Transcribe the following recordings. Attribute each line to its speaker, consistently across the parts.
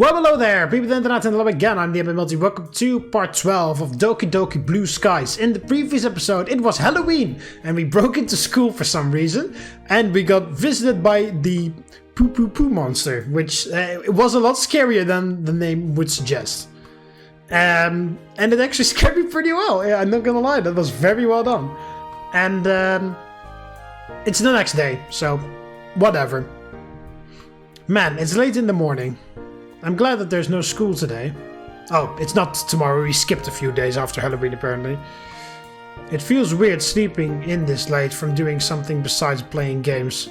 Speaker 1: Well, hello there, people of the internet, and hello again, I'm TheMBmulti. Welcome to part 12 of Doki Doki Blue Skies. In the previous episode, it was Halloween, and we broke into school for some reason, and we got visited by the poo monster, which it was a lot scarier than the name would suggest. And it actually scared me pretty well, yeah, I'm not gonna lie, that was very well done. And it's the next day, so whatever. Man, it's late in the morning. I'm glad that there's no school today. Oh, it's not tomorrow, we skipped a few days after Halloween apparently. It feels weird sleeping in this late from doing something besides playing games.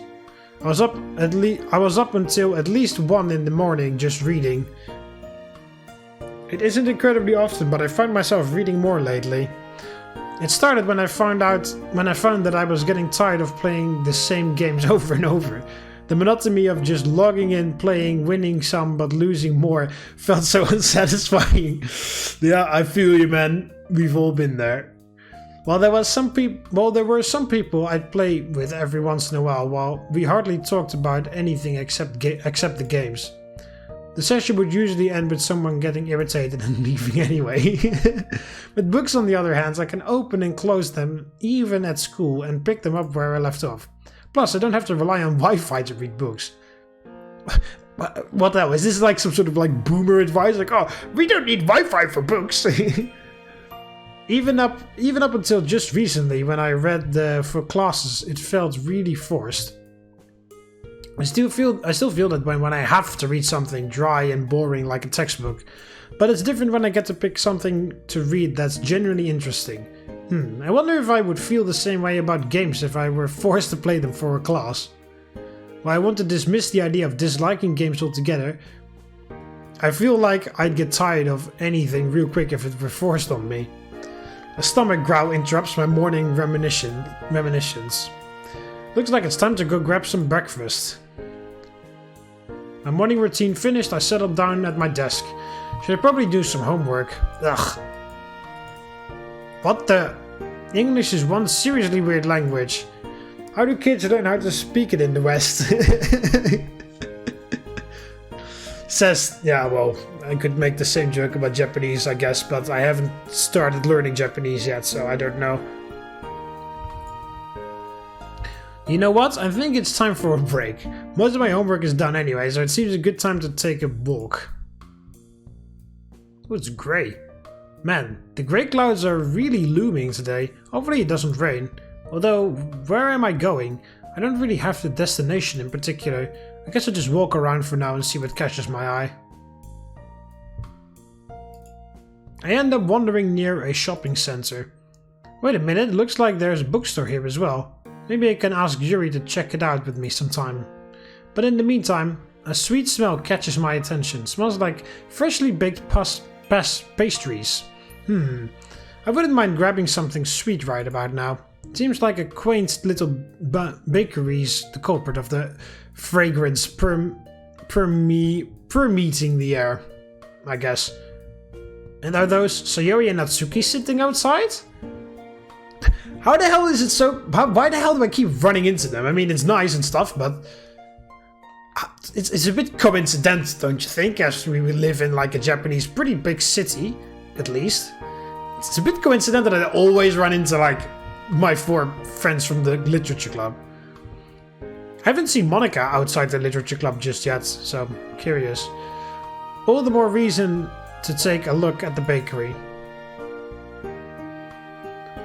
Speaker 1: I was up until at least 1 in the morning just reading. It isn't incredibly often, but I find myself reading more lately. It started when I found that I was getting tired of playing the same games over and over. The monotony of just logging in, playing, winning some but losing more felt so unsatisfying. Yeah, I feel you, man. We've all been there. There were some people I'd play with every once in a while we hardly talked about anything except the games. The session would usually end with someone getting irritated and leaving anyway. With books, on the other hand, I can open and close them even at school and pick them up where I left off. Plus, I don't have to rely on Wi-Fi to read books. What the hell? Is this like some sort of like boomer advice? Like, oh, we don't need Wi-Fi for books. Even up until just recently, when I read for classes, it felt really forced. I still feel that when I have to read something dry and boring like a textbook, but it's different when I get to pick something to read that's genuinely interesting. I wonder if I would feel the same way about games if I were forced to play them for a class. While I want to dismiss the idea of disliking games altogether, I feel like I'd get tired of anything real quick if it were forced on me. A stomach growl interrupts my morning reminiscence. Looks like it's time to go grab some breakfast. My morning routine finished, I settled down at my desk. Should I probably do some homework? Ugh. What the? English is one seriously weird language. How do kids learn how to speak it in the West? Says, yeah, well, I could make the same joke about Japanese, I guess, but I haven't started learning Japanese yet, so I don't know. You know what? I think it's time for a break. Most of my homework is done anyway, so it seems a good time to take a walk. Oh, it's grey. Man, the grey clouds are really looming today. Hopefully it doesn't rain. Although, where am I going? I don't really have the destination in particular. I guess I'll just walk around for now and see what catches my eye. I end up wandering near a shopping center. Wait a minute, it looks like there's a bookstore here as well. Maybe I can ask Yuri to check it out with me sometime. But in the meantime, a sweet smell catches my attention. Smells like freshly baked pastries. I wouldn't mind grabbing something sweet right about now. Seems like a quaint little bakery's the culprit of the fragrance permeating the air, I guess. And are those Sayori and Natsuki sitting outside? How the hell is it so... Why the hell do I keep running into them? I mean, it's nice and stuff, but... It's a bit coincidental, don't you think? As we live in like a Japanese pretty big city, at least. It's a bit coincidental that I always run into like my 4 friends from the literature club. I haven't seen Monika outside the literature club just yet, so I'm curious. All the more reason to take a look at the bakery.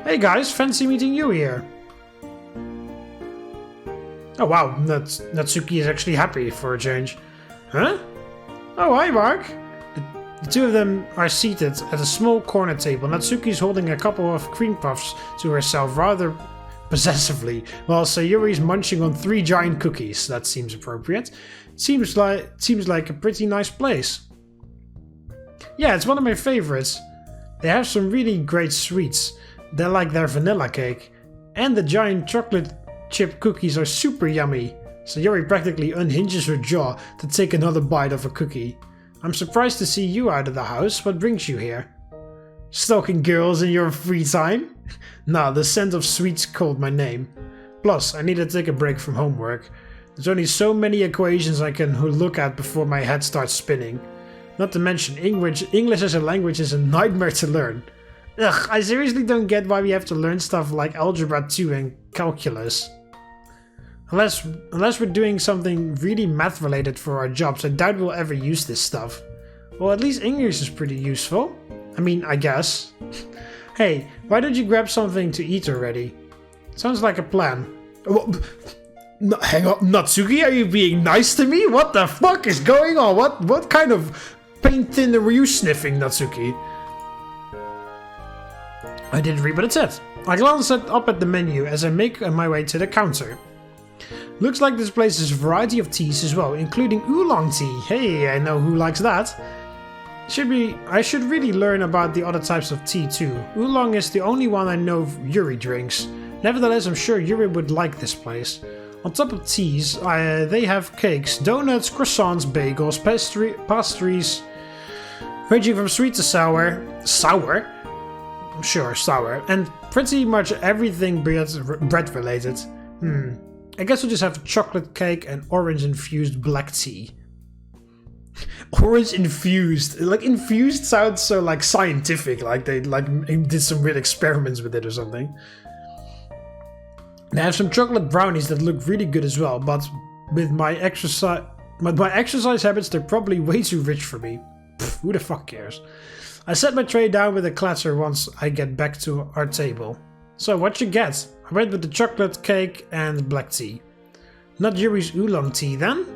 Speaker 1: Hey guys, fancy meeting you here. Oh wow, Natsuki is actually happy for a change. Huh? Oh, hi Mark. The two of them are seated at a small corner table. Natsuki is holding a couple of cream puffs to herself rather possessively, while Sayori is munching on 3 giant cookies. That seems appropriate. Seems like a pretty nice place. Yeah, it's one of my favorites. They have some really great sweets. They're like their vanilla cake. And the giant chocolate chip cookies are super yummy. Sayori practically unhinges her jaw to take another bite of a cookie. I'm surprised to see you out of the house. What brings you here? Stalking girls in your free time? Nah, the scent of sweets called my name. Plus, I need to take a break from homework. There's only so many equations I can look at before my head starts spinning. Not to mention, English as a language is a nightmare to learn. Ugh, I seriously don't get why we have to learn stuff like Algebra 2 and Calculus. Unless we're doing something really math related for our jobs, I doubt we'll ever use this stuff. Well, at least English is pretty useful. I mean, I guess. Hey, why don't you grab something to eat already? Sounds like a plan. No, hang on, Natsuki, are you being nice to me? What the fuck is going on? What kind of paint thinner were you sniffing, Natsuki? I didn't read what it said. I glanced up at the menu as I make my way to the counter. Looks like this place has a variety of teas as well, including oolong tea. Hey, I know who likes that. I should really learn about the other types of tea too. Oolong is the only one I know Yuri drinks. Nevertheless, I'm sure Yuri would like this place. On top of teas, they have cakes, donuts, croissants, bagels, pastries, ranging from sweet to sour. Sour? Sure, sour. And pretty much everything bread related. I guess we'll just have a chocolate cake and orange-infused black tea. Orange-infused. Like, infused sounds so, like, scientific. Like, they, did some weird experiments with it or something. They have some chocolate brownies that look really good as well, but with my exercise habits, they're probably way too rich for me. Pfft, who the fuck cares? I set my tray down with a clatter once I get back to our table. So, what'd you get? I went with the chocolate cake and black tea. Not Yuri's oolong tea, then?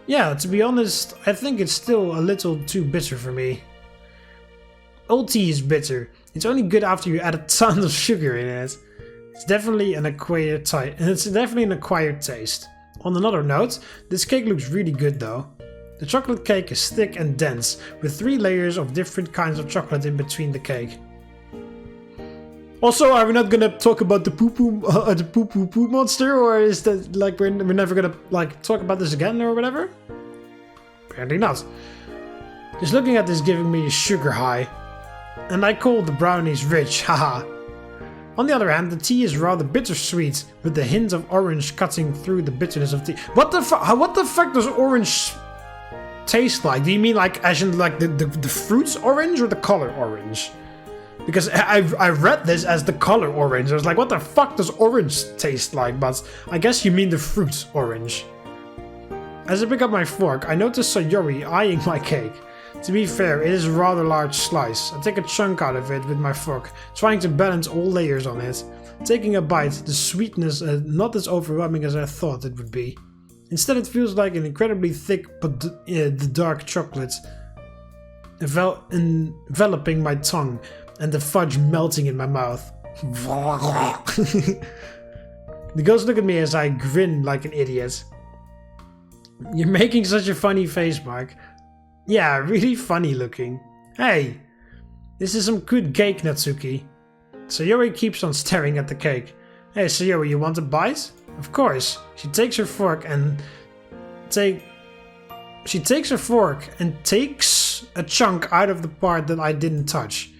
Speaker 1: Yeah, to be honest, I think it's still a little too bitter for me. All tea is bitter. It's only good after you add a ton of sugar in it. It's definitely an acquired taste. On another note, this cake looks really good though. The chocolate cake is thick and dense, with 3 layers of different kinds of chocolate in between the cake. Also, are we not gonna talk about the poo monster, or is that like we're never gonna like talk about this again or whatever? Apparently not. Just looking at this giving me a sugar high, and I call the brownies rich, haha. On the other hand, the tea is rather bittersweet, with the hint of orange cutting through the bitterness of tea. What the fuck does orange taste like? Do you mean like as in like the fruit's orange or the color orange? Because I read this as the color orange. I was like, what the fuck does orange taste like? But I guess you mean the fruit orange. As I pick up my fork, I notice Sayori eyeing my cake. To be fair, it is a rather large slice. I take a chunk out of it with my fork, trying to balance all layers on it. Taking a bite, the sweetness not as overwhelming as I thought it would be. Instead, it feels like an incredibly thick but the dark chocolate enveloping my tongue and the fudge melting in my mouth. The girls look at me as I grin like an idiot. You're making such a funny face, Mark. Yeah, really funny looking. Hey, this is some good cake, Natsuki. Sayori keeps on staring at the cake. Hey, Sayori, you want a bite? Of course. She takes her fork and takes a chunk out of the part that I didn't touch.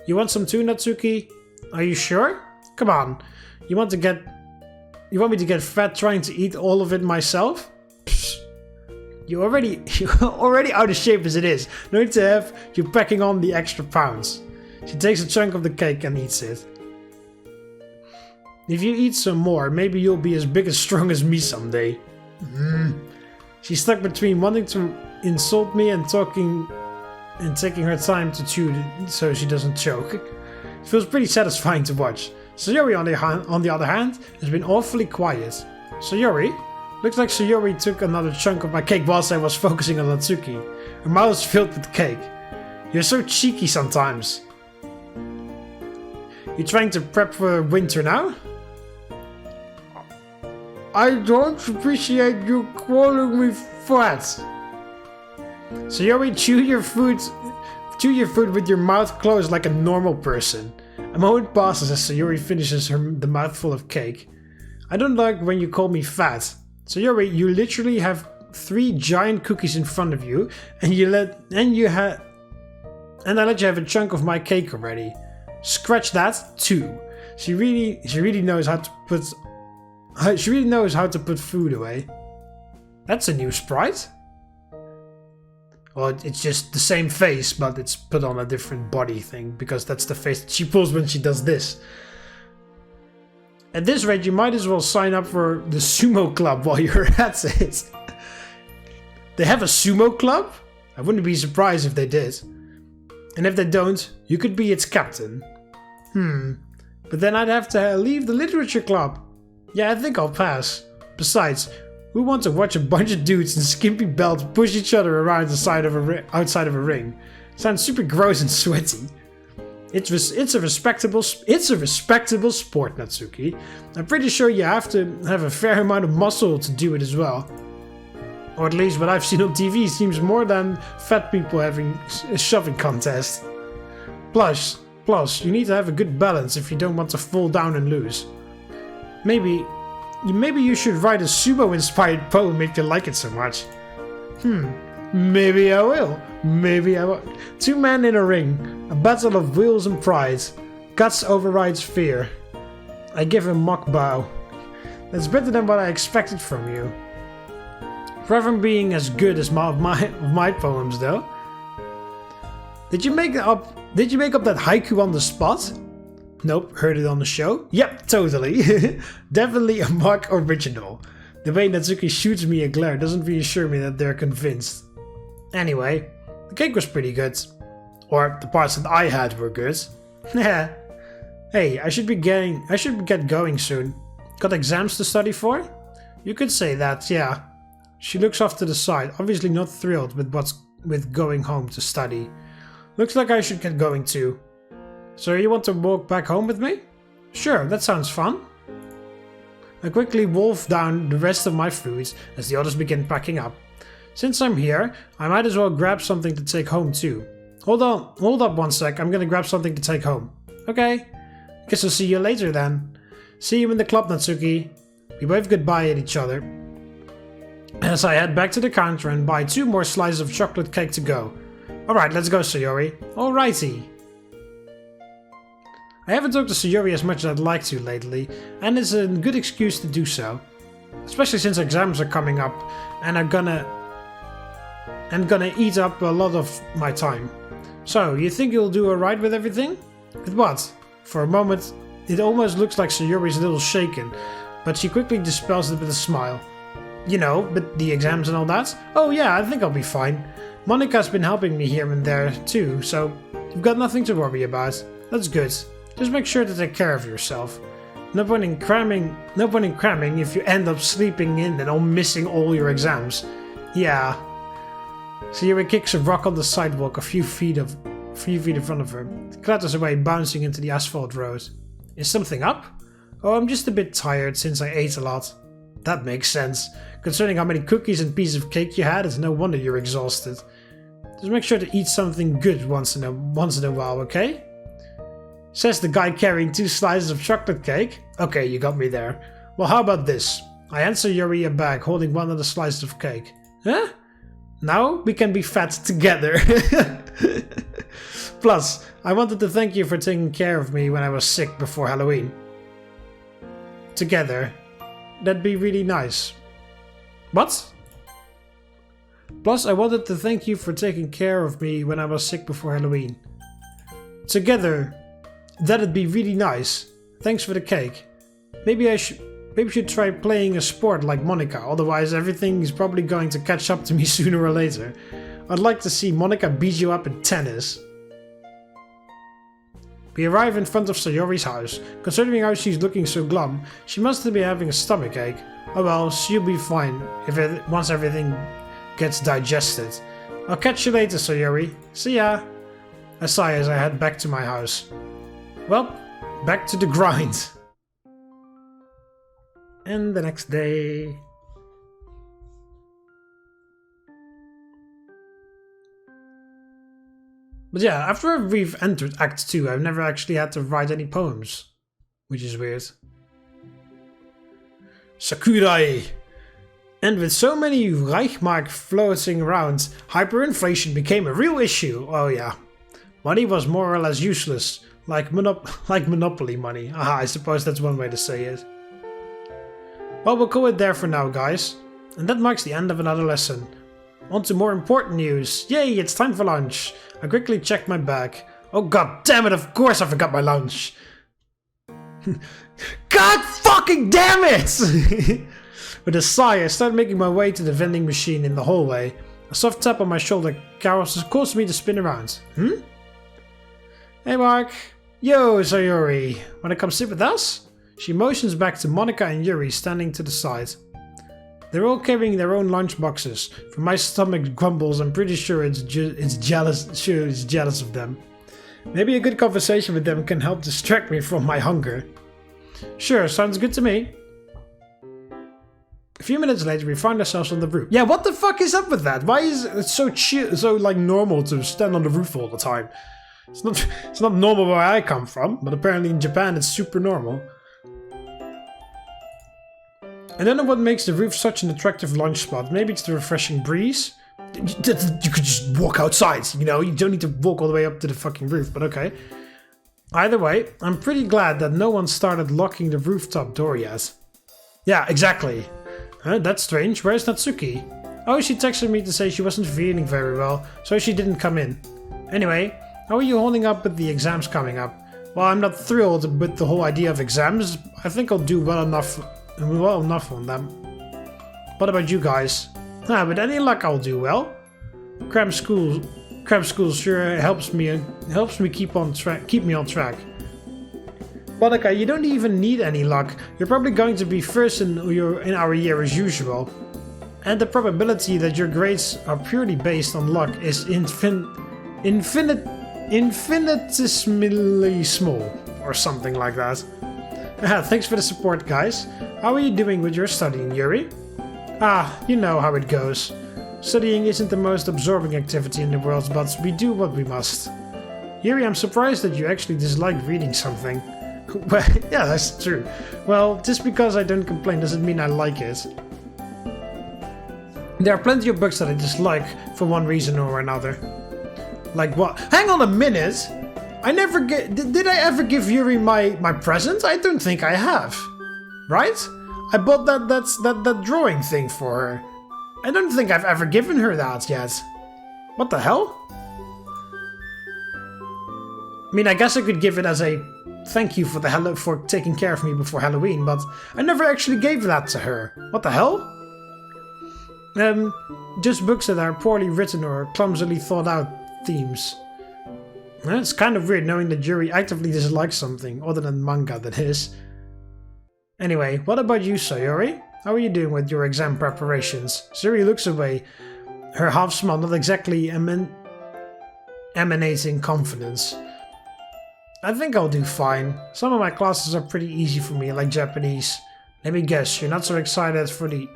Speaker 1: You want some too, Natsuki? Are you sure? Come on. You want me to get fat trying to eat all of it myself? Psst. You're already out of shape as it is. No need to have you packing on the extra pounds. She takes a chunk of the cake and eats it. If you eat some more, maybe you'll be as big and strong as me someday. She's stuck between wanting to insult me and taking her time to chew so she doesn't choke. It feels pretty satisfying to watch. Sayori, on the other hand, has been awfully quiet. Sayori? Looks like Sayori took another chunk of my cake whilst I was focusing on Natsuki. Her mouth is filled with cake. You're so cheeky sometimes. You trying to prep for winter now? I don't appreciate you calling me fat. Sayori, chew your food with your mouth closed like a normal person. A moment passes as Sayori finishes the mouthful of cake. I don't like when you call me fat. Sayori, you literally have 3 giant cookies in front of you, and I let you have a chunk of my cake already. Scratch that too. She really knows how to put food away. That's a new sprite. Well, it's just the same face, but it's put on a different body thing, because that's the face that she pulls when she does this. At this rate, you might as well sign up for the sumo club while you're at it. They have a sumo club? I wouldn't be surprised if they did. And if they don't, you could be its captain. But then I'd have to leave the literature club. Yeah, I think I'll pass. Besides, who wants to watch a bunch of dudes in skimpy belts push each other around outside of a ring? Sounds super gross and sweaty. It's a respectable sport, Natsuki. I'm pretty sure you have to have a fair amount of muscle to do it as well. Or at least what I've seen on TV seems more than fat people having a shoving contest. Plus, you need to have a good balance if you don't want to fall down and lose. Maybe you should write a sumo-inspired poem if you like it so much. Maybe I will. Maybe I won't. 2 men in a ring. A battle of wills and pride. Guts overrides fear. I give a mock bow. That's better than what I expected from you. Far from being as good as my poems, though. Did you make up that haiku on the spot? Nope, heard it on the show. Yep, totally. Definitely a mock original. The way Natsuki shoots me a glare doesn't reassure me that they're convinced. Anyway, the cake was pretty good. Or the parts that I had were good. Hey, I should get going soon. Got exams to study for? You could say that, yeah. She looks off to the side, obviously not thrilled with going home to study. Looks like I should get going too. So you want to walk back home with me? Sure, that sounds fun. I quickly wolf down the rest of my food as the others begin packing up. Since I'm here, I might as well grab something to take home too. Hold up one sec, I'm gonna grab something to take home. Okay, guess I'll see you later then. See you in the club, Natsuki. We wave goodbye at each other as I head back to the counter and buy 2 more slices of chocolate cake to go. Alright, let's go, Sayori. Alrighty. I haven't talked to Sayori as much as I'd like to lately, and it's a good excuse to do so. Especially since exams are coming up and are gonna eat up a lot of my time. So, you think you'll do alright with everything? With what? For a moment, it almost looks like Sayori's a little shaken, but she quickly dispels it with a smile. You know, but the exams and all that? Oh yeah, I think I'll be fine. Monika's been helping me here and there too, so you've got nothing to worry about. That's good. Just make sure to take care of yourself. No point in cramming if you end up sleeping in and missing all your exams. Yeah. Sayori kicks a rock on the sidewalk a few feet in front of her. It clatters away, bouncing into the asphalt road. Is something up? Oh, I'm just a bit tired since I ate a lot. That makes sense. Concerning how many cookies and pieces of cake you had, it's no wonder you're exhausted. Just make sure to eat something good once in a while, okay? Says the guy carrying 2 slices of chocolate cake. Okay, you got me there. Well, how about this? I answer Yuri a bag holding one of the slices of cake. Huh? Now we can be fat together. Plus, I wanted to thank you for taking care of me when I was sick before Halloween. Together. That'd be really nice. What? Plus, I wanted to thank you for taking care of me when I was sick before Halloween. Together. That'd be really nice. Thanks for the cake. Maybe I should try playing a sport like Monika, otherwise everything is probably going to catch up to me sooner or later. I'd like to see Monika beat you up in tennis. We arrive in front of Sayori's house. Considering how she's looking so glum, she must be having a stomachache. Oh well, she'll be fine once everything gets digested. I'll catch you later, Sayori. See ya. I sigh as I head back to my house. Well, back to the grind. And the next day. But yeah, after we've entered Act 2, I've never actually had to write any poems. Which is weird. Sakurai! And with so many Reichmark floating around, hyperinflation became a real issue. Oh yeah. Money was more or less useless. Like Monopoly money. Aha, I suppose that's one way to say it. Well, we'll call it there for now, guys. And that marks the end of another lesson. On to more important news. Yay, it's time for lunch. I quickly checked my bag. Oh god damn it, of course I forgot my lunch. God fucking damn it! With a sigh, I started making my way to the vending machine in the hallway. A soft tap on my shoulder caused me to spin around. Hey Mark. Yo, Sayori. Wanna come sit with us? She motions back to Monika and Yuri standing to the side. They're all carrying their own lunch boxes. From my stomach grumbles, I'm pretty sure it's jealous of them. Maybe a good conversation with them can help distract me from my hunger. Sure, sounds good to me. A few minutes later, we find ourselves on the roof. Yeah, what the fuck is up with that? Why is it so chill, so like normal to stand on the roof all the time? It's not normal where I come from, but apparently in Japan it's super normal. I don't know what makes the roof such an attractive lunch spot. Maybe it's the refreshing breeze. You could just walk outside, you know? You don't need to walk all the way up to the fucking roof, but okay. Either way, I'm pretty glad that no one started locking the rooftop door yet. Yeah, exactly. That's strange. Where's Natsuki? Oh, she texted me to say she wasn't feeling very well, so she didn't come in. Anyway, how are you holding up with the exams coming up? Well, I'm not thrilled with the whole idea of exams. I think I'll do well enough on them. What about you guys? With any luck I'll do well. Cram school sure helps me keep me on track. Monika, you don't even need any luck. You're probably going to be first in our year as usual. And the probability that your grades are purely based on luck is infinitesimally small, or something like that. Thanks for the support, guys. How are you doing with your studying, Yuri? You know how it goes. Studying isn't the most absorbing activity in the world, but we do what we must. Yuri, I'm surprised that you actually dislike reading something. Well, yeah, that's true. Well, just because I don't complain doesn't mean I like it. There are plenty of books that I dislike for one reason or another. Like what? Hang on a minute! Did I ever give Yuri my present? I don't think I have. Right? I bought that drawing thing for her. I don't think I've ever given her that yet. What the hell? I mean, I guess I could give it as a thank you for taking care of me before Halloween, but I never actually gave that to her. What the hell? Just books that are poorly written or clumsily thought out themes. It's kind of weird knowing that Yuri actively dislikes something, other than manga that is. Anyway, what about you, Sayori? How are you doing with your exam preparations? Sayori looks away, her half smile not exactly emanating confidence. I think I'll do fine. Some of my classes are pretty easy for me, like Japanese. Let me guess, you're not so excited for the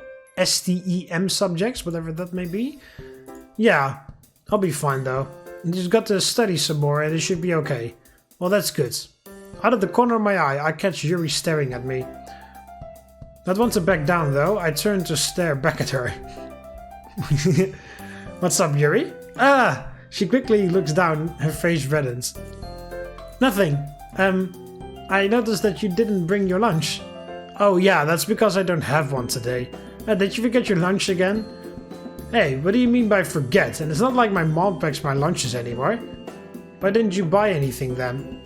Speaker 1: STEM subjects, whatever that may be? Yeah, I'll be fine though. I just got to study some more and it should be okay. Well, that's good. Out of the corner of my eye, I catch Yuri staring at me. Not want to back down though, I turn to stare back at her. What's up, Yuri? She quickly looks down, her face reddens. Nothing. I noticed that you didn't bring your lunch. Oh yeah, that's because I don't have one today. Did you forget your lunch again? Hey, what do you mean by forget? And it's not like my mom packs my lunches anymore. Why didn't you buy anything then?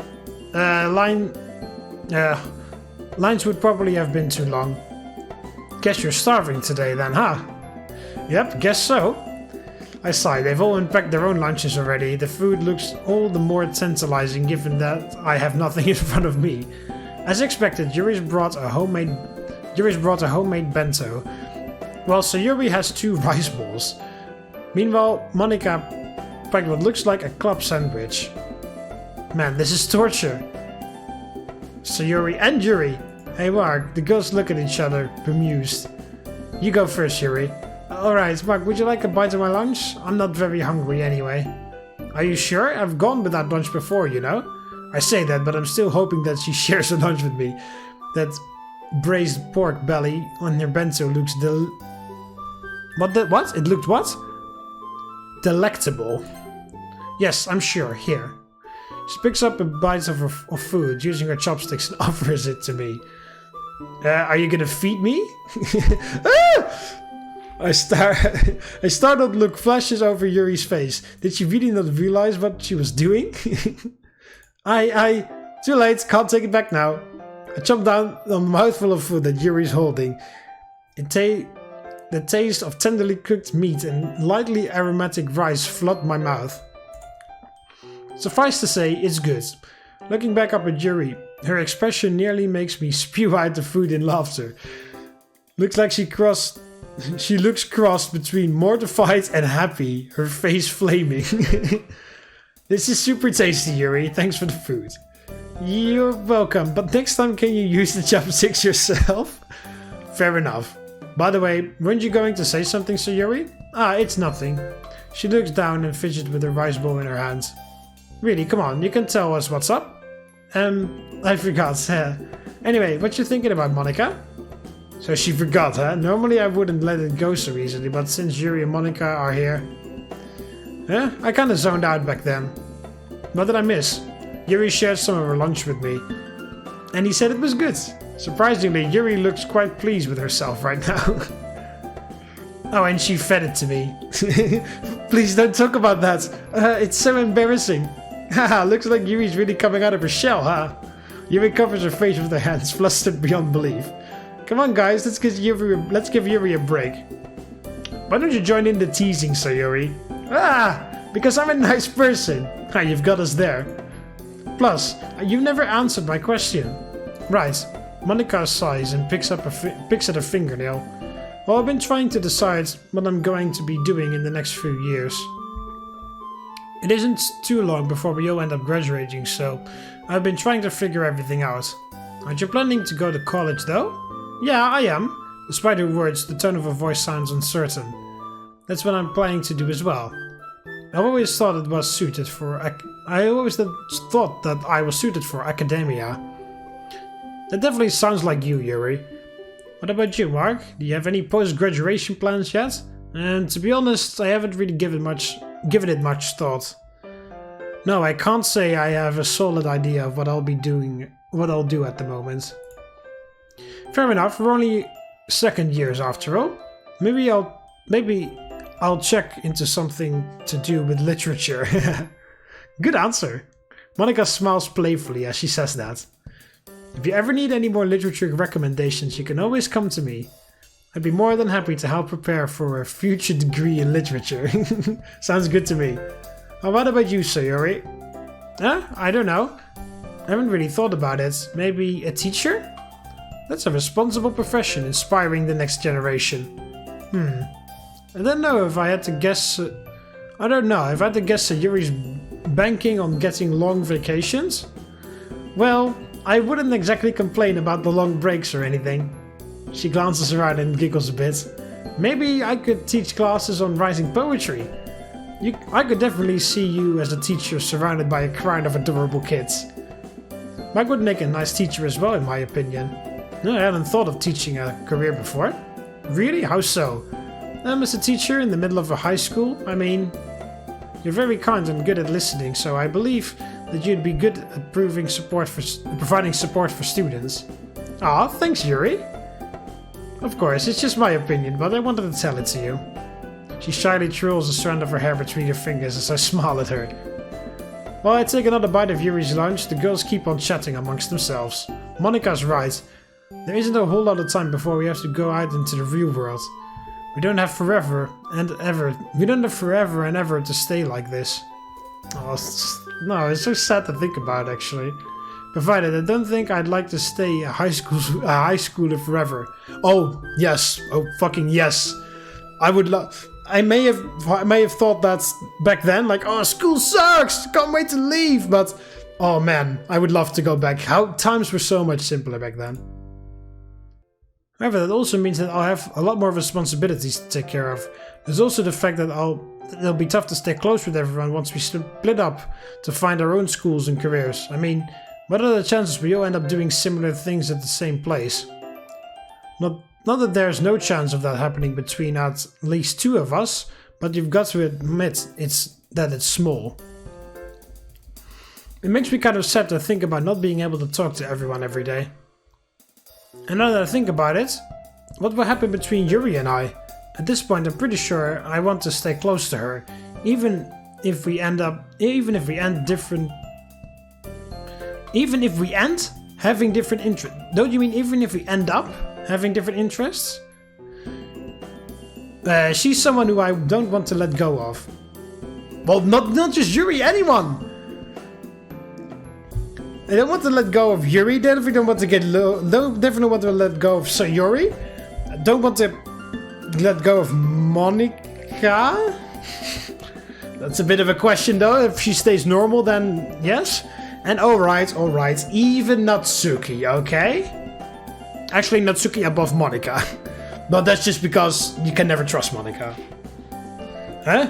Speaker 1: Lines would probably have been too long. Guess you're starving today then, huh? Yep, guess so. I sigh, they've all unpacked their own lunches already. The food looks all the more tantalizing given that I have nothing in front of me. As expected, Yuri's brought a homemade bento, while Sayori has 2 rice balls. Meanwhile, Monika packed what looks like a club sandwich. Man, this is torture. Sayori and Yuri. Hey Mark, the girls look at each other, bemused. You go first, Yuri. Alright, Mark, would you like a bite of my lunch? I'm not very hungry anyway. Are you sure? I've gone without lunch before, you know? I say that, but I'm still hoping that she shares her lunch with me. That braised pork belly on her bento looks What? It looked what? Delectable. Yes, I'm sure. Here. She picks up a bite of food using her chopsticks and offers it to me. Are you gonna feed me? A startled look flashes over Yuri's face. Did she really not realize what she was doing? Too late, can't take it back now. I chomped down on a mouthful of food that Yuri's holding. The taste of tenderly cooked meat and lightly aromatic rice flooded my mouth. Suffice to say, it's good. Looking back up at Yuri, her expression nearly makes me spew out the food in laughter. Looks like she looks crossed between mortified and happy, her face flaming. This is super tasty, Yuri. Thanks for the food. You're welcome, but next time can you use the chopsticks yourself? Fair enough. By the way, weren't you going to say something, Sayori? It's nothing. She looks down and fidgets with her rice bowl in her hands. Really, come on, you can tell us what's up. I forgot. Anyway, what you thinking about, Monika? So she forgot, huh? Normally I wouldn't let it go so easily, but since Yuri and Monika are here... I kinda zoned out back then. What did I miss? Yuri shared some of her lunch with me. And he said it was good. Surprisingly, Yuri looks quite pleased with herself right now. Oh, and she fed it to me. Please don't talk about that. It's so embarrassing. Haha, looks like Yuri's really coming out of her shell, huh? Yuri covers her face with her hands, flustered beyond belief. Come on, guys, let's give Yuri a break. Why don't you join in the teasing, Sayori? Because I'm a nice person. You've got us there. Plus, you've never answered my question. Right. Monika sighs and picks at her fingernail. Well, I've been trying to decide what I'm going to be doing in the next few years. It isn't too long before we all end up graduating, so I've been trying to figure everything out. Aren't you planning to go to college, though? Yeah, I am. Despite her words, the tone of her voice sounds uncertain. That's what I'm planning to do as well. I've always thought that I was suited for academia. That definitely sounds like you, Yuri. What about you, Mark? Do you have any post-graduation plans yet? And to be honest, I haven't really given it much thought. No, I can't say I have a solid idea of what I'll do at the moment. Fair enough, we're only second years after all. Maybe I'll check into something to do with literature. Good answer. Monika smiles playfully as she says that. If you ever need any more literature recommendations, you can always come to me. I'd be more than happy to help prepare for a future degree in literature. Sounds good to me. What about you, Sayori? I don't know. I haven't really thought about it. Maybe a teacher? That's a responsible profession, inspiring the next generation. I don't know if I had to guess... I don't know, if I had to guess Sayori's banking on getting long vacations? Well, I wouldn't exactly complain about the long breaks or anything. She glances around and giggles a bit. Maybe I could teach classes on writing poetry. I could definitely see you as a teacher surrounded by a crowd of adorable kids. Mike would make a nice teacher as well, in my opinion. No, I hadn't thought of teaching a career before. Really? How so? As a teacher in the middle of a high school, I mean... You're very kind and good at listening, so I believe that you'd be good at providing support for students. Aw, thanks, Yuri. Of course, it's just my opinion, but I wanted to tell it to you. She shyly twirls a strand of her hair between her fingers as I smile at her. While I take another bite of Yuri's lunch, the girls keep on chatting amongst themselves. Monika's right. There isn't a whole lot of time before we have to go out into the real world. We don't have forever and ever to stay like this. No, it's so sad to think about, actually. Provided I don't think I'd like to stay a high schooler forever. Oh, yes. Oh, fucking yes. I would love... I may have thought that back then, like, oh, school sucks, can't wait to leave, but, oh man, I would love to go back. Times were so much simpler back then. However, that also means that I'll have a lot more responsibilities to take care of. There's also the fact that it'll be tough to stay close with everyone once we split up to find our own schools and careers. I mean, what are the chances we all end up doing similar things at the same place? Not that there's no chance of that happening between at least two of us, but you've got to admit that it's small. It makes me kind of sad to think about not being able to talk to everyone every day. And now that I think about it, what will happen between Yuri and I? At this point, I'm pretty sure I want to stay close to her, even if we end having different interests. Don't you mean even if we end up having different interests? She's someone who I don't want to let go of. Well, not just Yuri, anyone! I don't want to let go of Yuri, definitely don't want to get definitely want to let go of Sayori. I don't want to let go of Monika? That's a bit of a question though. If she stays normal, then yes. And alright, even Natsuki, okay? Actually, Natsuki above Monika. But that's just because you can never trust Monika. Huh?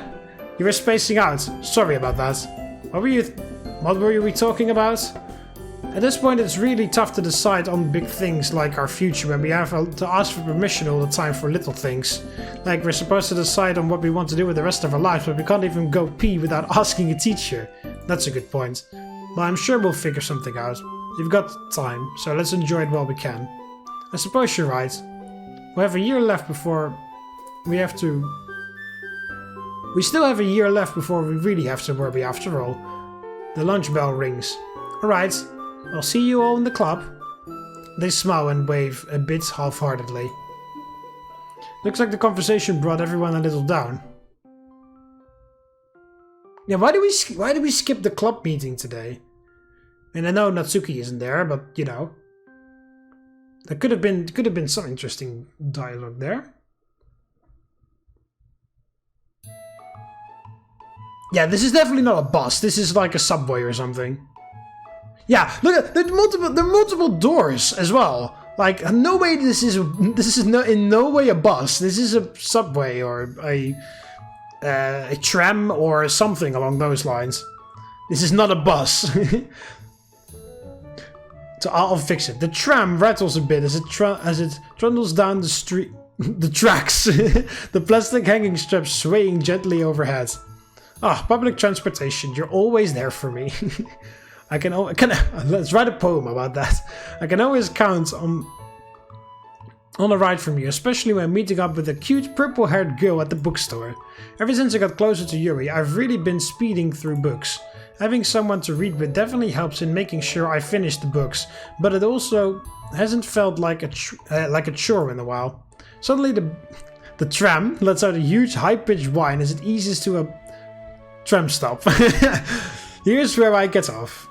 Speaker 1: You were spacing out. Sorry about that. What were we talking about? At this point, it's really tough to decide on big things like our future when we have to ask for permission all the time for little things. Like we're supposed to decide on what we want to do with the rest of our lives, but we can't even go pee without asking a teacher. That's a good point. But I'm sure we'll figure something out. We've got time, so let's enjoy it while we can. I suppose you're right. We have a year left before we have to... We still have a year left before we really have to worry after all. The lunch bell rings. Alright. I'll see you all in the club. They smile and wave a bit half-heartedly. Looks like the conversation brought everyone a little down. Yeah, why do we skip the club meeting today? And I know Natsuki isn't there, but you know, there could have been some interesting dialogue there. Yeah, this is definitely not a bus. This is like a subway or something. Yeah, look at there are multiple doors as well. Like, no way this is in no way a bus. This is a subway or a tram or something along those lines. This is not a bus. So I'll fix it. The tram rattles a bit as it trundles down the street, the tracks. The plastic hanging straps swaying gently overhead. Ah, public transportation. You're always there for me. Let's write a poem about that. I can always count on a ride from you, especially when meeting up with a cute purple-haired girl at the bookstore. Ever since I got closer to Yuri, I've really been speeding through books. Having someone to read with definitely helps in making sure I finish the books, but it also hasn't felt like a chore in a while. Suddenly the tram lets out a huge high-pitched whine as it eases to a tram stop. Here's where I get off.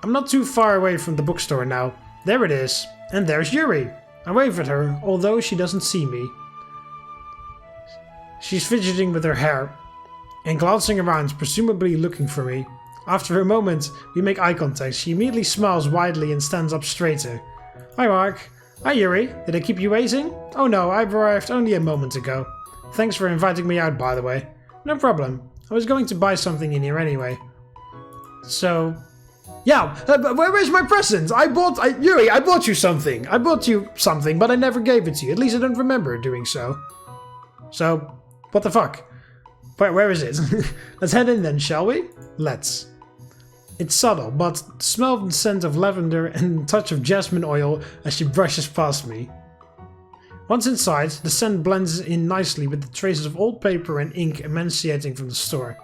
Speaker 1: I'm not too far away from the bookstore now. There it is. And there's Yuri. I wave at her, although she doesn't see me. She's fidgeting with her hair and glancing around, presumably looking for me. After a moment, we make eye contact. She immediately smiles widely and stands up straighter. Hi, Mark. Hi, Yuri. Did I keep you waiting? Oh no, I arrived only a moment ago. Thanks for inviting me out, by the way. No problem. I was going to buy something in here anyway. So... yeah, where's my present? Yuri, I bought you something. I bought you something, but I never gave it to you. At least I don't remember doing so. So, what the fuck? Where is it? Let's head in then, shall we? Let's. It's subtle, but smell the scent of lavender and a touch of jasmine oil as she brushes past me. Once inside, the scent blends in nicely with the traces of old paper and ink emanating from the store.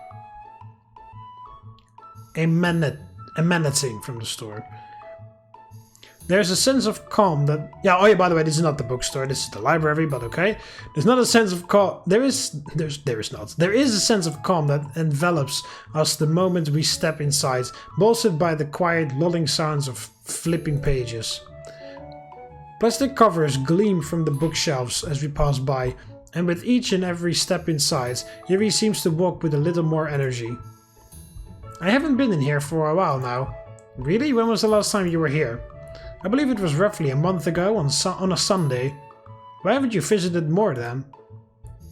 Speaker 1: Emanating from the store. There's a sense of calm that... yeah, oh yeah, by the way, this is not the bookstore, this is the library, but okay. There's not a sense of calm... There is a sense of calm that envelops us the moment we step inside, bolstered by the quiet, lulling sounds of flipping pages. Plastic covers gleam from the bookshelves as we pass by, and with each and every step inside, Yuri seems to walk with a little more energy. I haven't been in here for a while now. Really? When was the last time you were here? I believe it was roughly a month ago on a Sunday. Why haven't you visited more then?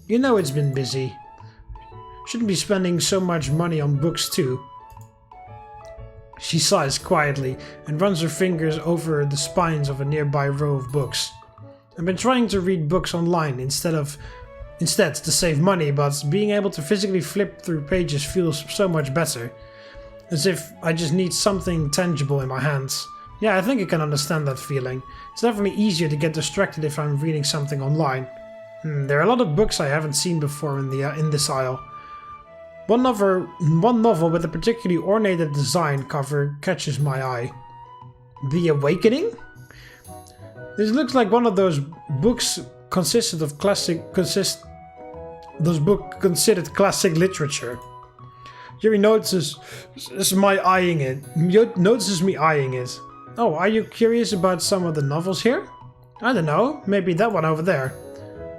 Speaker 1: You know it's been busy. Shouldn't be spending so much money on books too. She sighs quietly and runs her fingers over the spines of a nearby row of books. I've been trying to read books online instead to save money, but being able to physically flip through pages feels so much better. As if I just need something tangible in my hands. Yeah, I think I can understand that feeling. It's definitely easier to get distracted if I'm reading something online. There are a lot of books I haven't seen before in this aisle. One novel with a particularly ornated design cover catches my eye. The Awakening? This looks like one of those books considered classic literature. Yuri notices me eyeing it. Oh, are you curious about some of the novels here? I don't know, maybe that one over there.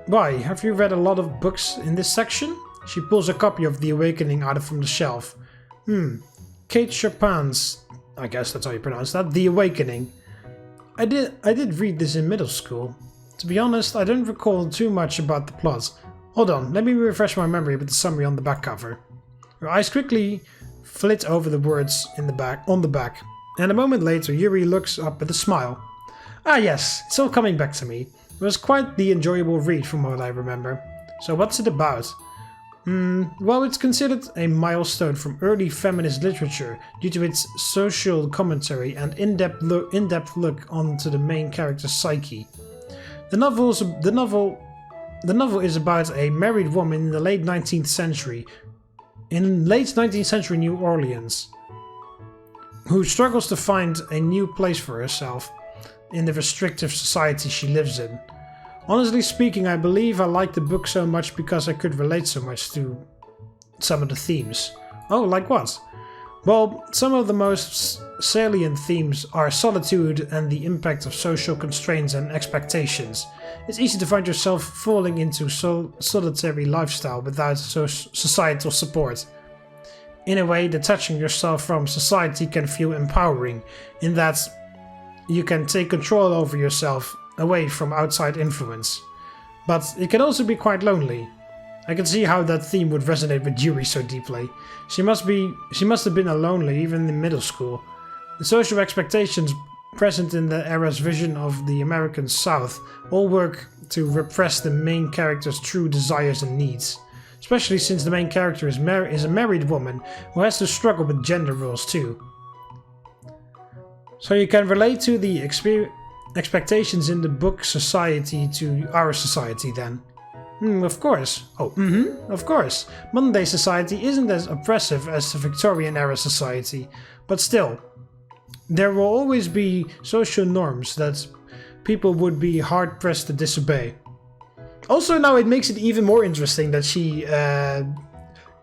Speaker 1: Why, have you read a lot of books in this section? She pulls a copy of The Awakening out from the shelf. Kate Chopin's, I guess that's how you pronounce that, The Awakening. I did read this in middle school. To be honest, I don't recall too much about the plot. Hold on, let me refresh my memory with the summary on the back cover. Her eyes quickly flit over the words on the back, and a moment later Yuri looks up with a smile. Ah yes, it's all coming back to me. It was quite the enjoyable read from what I remember. So what's it about? Well, it's considered a milestone from early feminist literature due to its social commentary and in-depth look onto the main character's psyche. The novel is about a married woman in the late 19th century New Orleans, who struggles to find a new place for herself in the restrictive society she lives in. Honestly speaking, I believe I liked the book so much because I could relate so much to some of the themes. Oh, like what? Well, some of the most salient themes are solitude and the impact of social constraints and expectations. It's easy to find yourself falling into solitary lifestyle without societal support. In a way, detaching yourself from society can feel empowering, in that you can take control over yourself away from outside influence. But it can also be quite lonely. I can see how that theme would resonate with Yuri so deeply. She must have been lonely even in middle school. The social expectations present in the era's vision of the American South all work to repress the main character's true desires and needs. Especially since the main character is a married woman who has to struggle with gender roles too. So you can relate to the expectations in the book society to our society then. Of course. Of course. Modern day society isn't as oppressive as the Victorian era society, but still, there will always be social norms that people would be hard pressed to disobey. Also, now it makes it even more interesting that she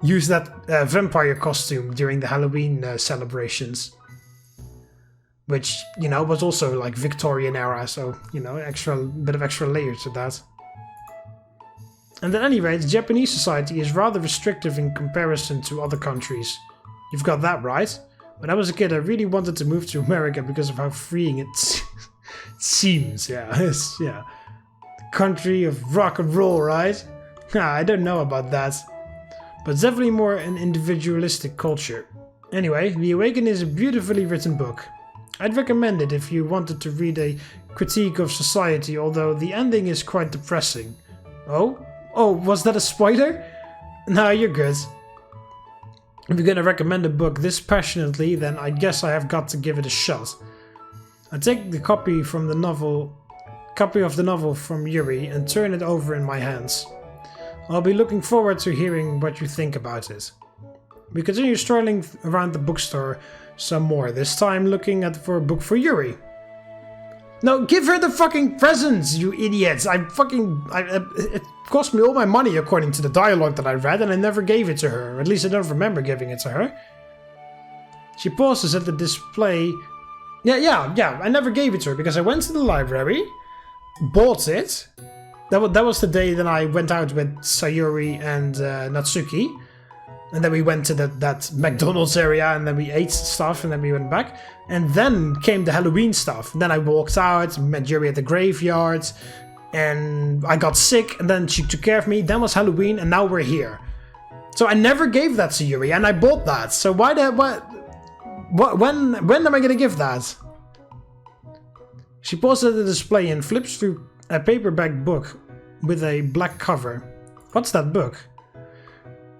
Speaker 1: used that vampire costume during the Halloween celebrations. Which, was also like Victorian era, so, bit of extra layer to that. And at any rate, Japanese society is rather restrictive in comparison to other countries. You've got that right. When I was a kid, I really wanted to move to America because of how freeing it seems. Yeah, the country of rock and roll, right? I don't know about that. But it's definitely more an individualistic culture. Anyway, The Awakening is a beautifully written book. I'd recommend it if you wanted to read a critique of society, although the ending is quite depressing. Oh, was that a spoiler? Nah, you're good. If you're gonna recommend a book this passionately, then I guess I have got to give it a shot. I take the copy of the novel from Yuri and turn it over in my hands. I'll be looking forward to hearing what you think about it. We continue strolling around the bookstore some more, this time looking for a book for Yuri. No, give her the fucking presents, you idiots! It cost me all my money according to the dialogue that I read, and I never gave it to her. At least I don't remember giving it to her. She pauses at the display. Yeah, I never gave it to her because I went to the library, bought it. That was the day that I went out with Sayori and Natsuki. And then we went to that McDonald's area, and then we ate stuff, and then we went back. And then came the Halloween stuff. And then I walked out, met Yuri at the graveyard, and I got sick, and then she took care of me. Then was Halloween, and now we're here. So I never gave that to Yuri, and I bought that. So when am I gonna give that? She pauses at the display and flips through a paperback book with a black cover. What's that book?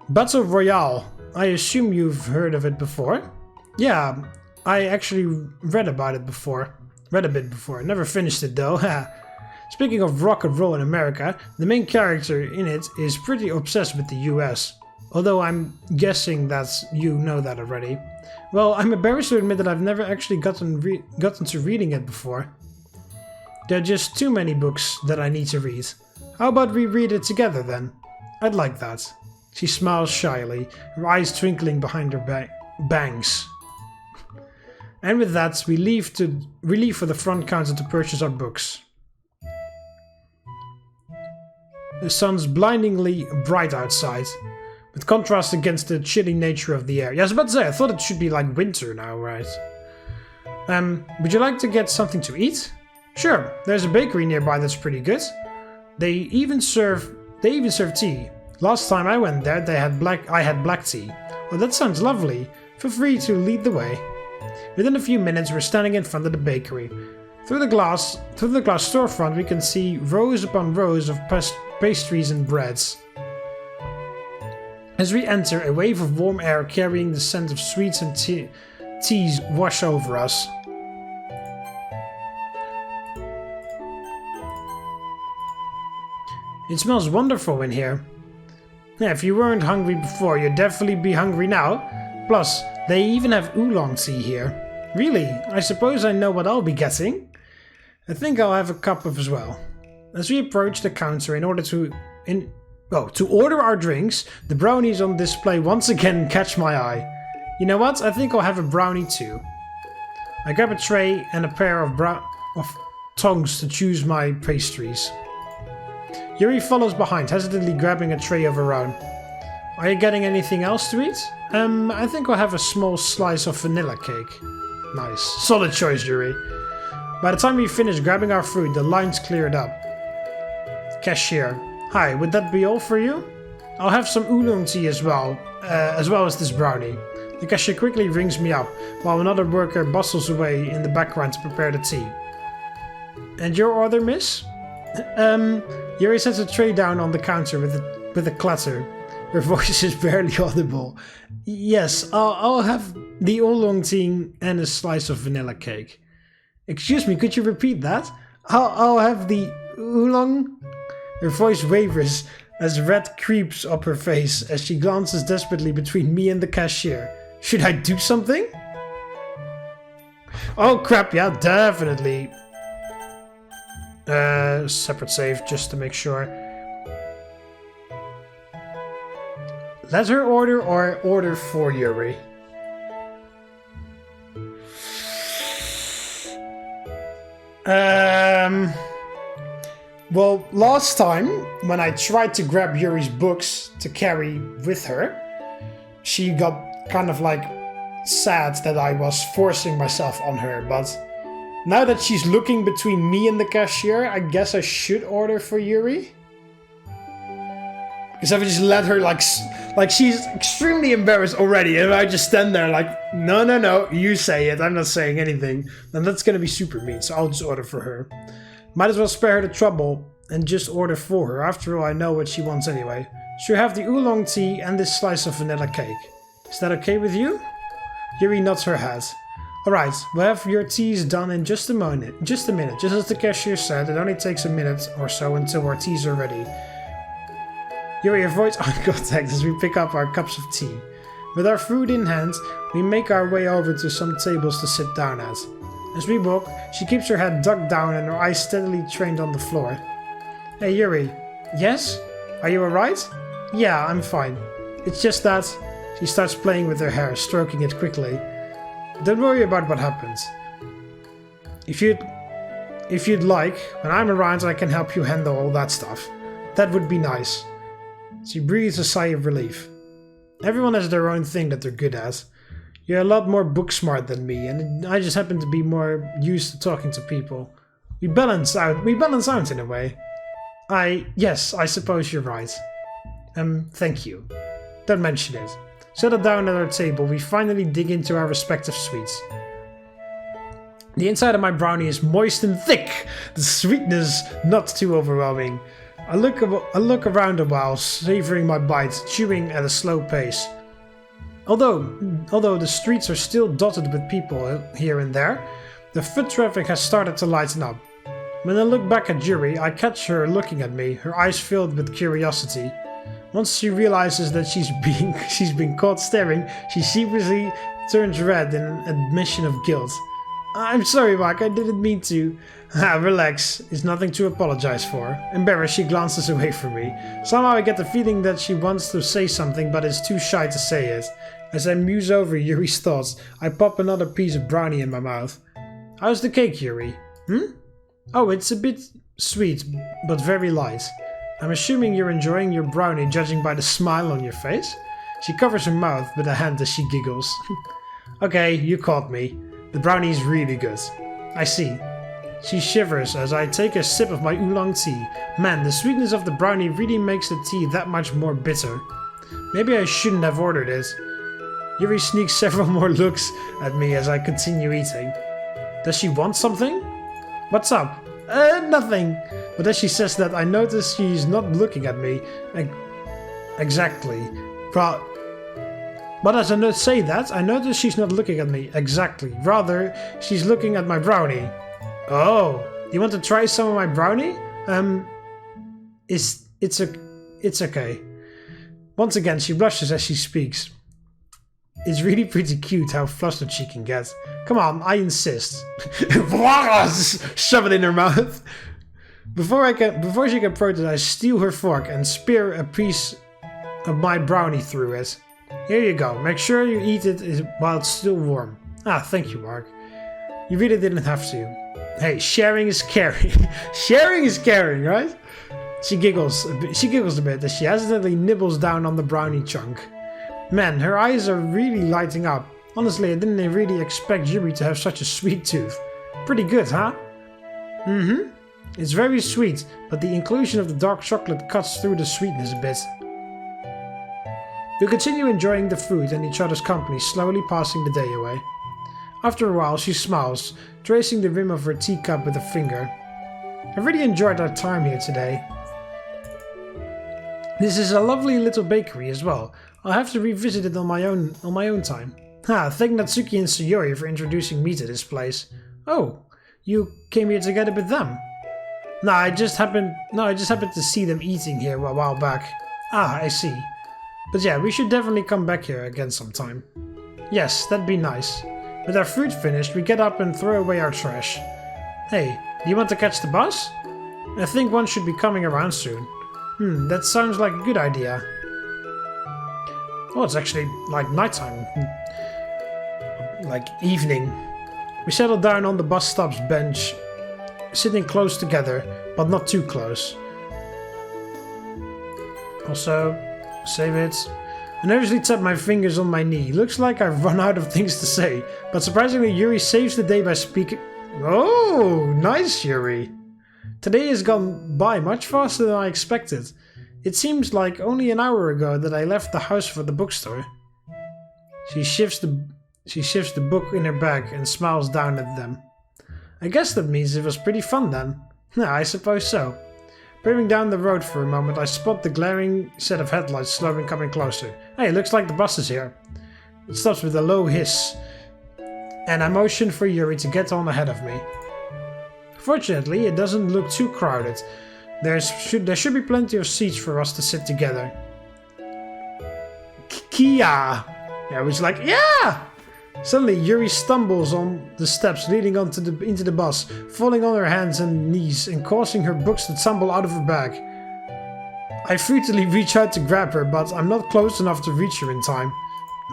Speaker 1: Battle Royale. I assume you've heard of it before? Yeah, I actually read about it before. Read a bit before. Never finished it though. Speaking of rock and roll in America, the main character in it is pretty obsessed with the US. Although I'm guessing that you know that already. Well, I'm embarrassed to admit that I've never actually gotten to reading it before. There are just too many books that I need to read. How about we read it together then? I'd like that. She smiles shyly, her eyes twinkling behind her bangs. And with that, we leave for the front counter to purchase our books. The sun's blindingly bright outside, with contrast against the chilly nature of the air. Yeah, I was about to say, I thought it should be like winter now, right? Would you like to get something to eat? Sure, there's a bakery nearby that's pretty good. They even serve tea. Last time I went there, I had black tea. Well, that sounds lovely. Feel free to lead the way. Within a few minutes, we're standing in front of the bakery. Through the glass storefront, we can see rows upon rows of pastries and breads. As we enter, a wave of warm air carrying the scent of sweets and teas wash over us. It smells wonderful in here. Yeah, if you weren't hungry before, you'd definitely be hungry now. Plus, they even have oolong tea here. Really? I suppose I know what I'll be getting. I think I'll have a cup of as well. As we approach the counter to order our drinks, the brownies on display once again catch my eye. You know what? I think I'll have a brownie too. I grab a tray and a pair of tongs to choose my pastries. Yuri follows behind, hesitantly grabbing a tray of her own. Are you getting anything else to eat? I think I'll have a small slice of vanilla cake. Nice. Solid choice, Yuri. By the time we finish grabbing our food, the line's cleared up. Cashier. Hi, would that be all for you? I'll have some oolong tea as well as this brownie. The cashier quickly rings me up, while another worker bustles away in the background to prepare the tea. And your order, miss? Yuri sets a tray down on the counter with a clatter. Her voice is barely audible. Yes, I'll have the oolong tea and a slice of vanilla cake. Excuse me, could you repeat that? I'll have the oolong... Her voice wavers as red creeps up her face as she glances desperately between me and the cashier. Should I do something? Oh crap, yeah, definitely. Separate save just to make sure. Let her order or order for Yuri. Well, last time when I tried to grab Yuri's books to carry with her, she got kind of like sad that I was forcing myself on her, but now that she's looking between me and the cashier, I guess I should order for Yuri. Because I would just let her like she's extremely embarrassed already, and I just stand there like, no, you say it, I'm not saying anything. Then that's gonna be super mean, so I'll just order for her. Might as well spare her the trouble and just order for her. After all, I know what she wants anyway. She'll have the oolong tea and this slice of vanilla cake. Is that okay with you? Yuri nods her head. Alright, we'll have your teas done in just a minute. Just as the cashier said, it only takes a minute or so until our teas are ready. Yuri avoids eye contact as we pick up our cups of tea. With our food in hand, we make our way over to some tables to sit down at. As we walk, she keeps her head ducked down and her eyes steadily trained on the floor. Hey Yuri. Yes? Are you alright? Yeah, I'm fine. It's just that... She starts playing with her hair, stroking it quickly. Don't worry about what happens. If you'd like, when I'm around I can help you handle all that stuff. That would be nice. She breathes a sigh of relief. Everyone has their own thing that they're good at. You're a lot more book smart than me, and I just happen to be more used to talking to people. We balance out in a way. Yes, I suppose you're right. Thank you. Don't mention it. Settled down at our table, we finally dig into our respective sweets. The inside of my brownie is moist and thick, the sweetness not too overwhelming. I look around a while, savoring my bite, chewing at a slow pace. Although the streets are still dotted with people here and there, the foot traffic has started to lighten up. When I look back at Yuri, I catch her looking at me, her eyes filled with curiosity. Once she realizes that she's been caught staring, she sheepishly turns red in an admission of guilt. I'm sorry, Mark, I didn't mean to. Relax, it's nothing to apologize for. Embarrassed, she glances away from me. Somehow I get the feeling that she wants to say something but is too shy to say it. As I muse over Yuri's thoughts, I pop another piece of brownie in my mouth. How's the cake, Yuri? Oh, it's a bit sweet, but very light. I'm assuming you're enjoying your brownie judging by the smile on your face? She covers her mouth with a hand as she giggles. Okay, you caught me. The brownie is really good. I see. She shivers as I take a sip of my oolong tea. Man, the sweetness of the brownie really makes the tea that much more bitter. Maybe I shouldn't have ordered it. Yuri sneaks several more looks at me as I continue eating. Does she want something? What's up? Nothing. But as she says that, I notice she's not looking at me. Exactly. But as I say that, I notice she's not looking at me exactly. Rather, she's looking at my brownie. Oh, you want to try some of my brownie? It's okay. Once again, she blushes as she speaks. It's really pretty cute how flustered she can get. Come on, I insist. Shove it in her mouth. Before she can protest, I steal her fork and spear a piece of my brownie through it. Here you go. Make sure you eat it while it's still warm. Ah, thank you, Mark. You really didn't have to. Hey, sharing is caring. Sharing is caring, right? She giggles a bit as she hesitantly nibbles down on the brownie chunk. Man, her eyes are really lighting up. Honestly, I didn't really expect Yuri to have such a sweet tooth. Pretty good, huh? It's very sweet, but the inclusion of the dark chocolate cuts through the sweetness a bit. We continue enjoying the food and each other's company, slowly passing the day away. After a while, she smiles, tracing the rim of her teacup with a finger. I really enjoyed our time here today. This is a lovely little bakery as well. I'll have to revisit it on my own time. Thank Natsuki and Sayori for introducing me to this place. Oh, you came here together with them? No, I just happened to see them eating here a while back. Ah, I see. But yeah, we should definitely come back here again sometime. Yes, that'd be nice. With our food finished, we get up and throw away our trash. Hey, do you want to catch the bus? I think one should be coming around soon. That sounds like a good idea. Oh, it's actually like nighttime. Like evening. We settle down on the bus stop's bench, sitting close together, but not too close. Also, save it. I nervously tap my fingers on my knee. Looks like I've run out of things to say, but surprisingly Yuri saves the day by speaking. Oh, nice, Yuri. Today has gone by much faster than I expected. It seems like only an hour ago that I left the house for the bookstore. She shifts the book in her bag and smiles down at them. I guess that means it was pretty fun then. Yeah, I suppose so. Peering down the road for a moment, I spot the glaring set of headlights slowly coming closer. Hey, looks like the bus is here. It stops with a low hiss, and I motion for Yuri to get on ahead of me. Fortunately, it doesn't look too crowded. There should be plenty of seats for us to sit together. Kia! Yeah, I was like, yeah! Suddenly, Yuri stumbles on the steps leading into the bus, falling on her hands and knees and causing her books to tumble out of her bag. I futilely reach out to grab her, but I'm not close enough to reach her in time.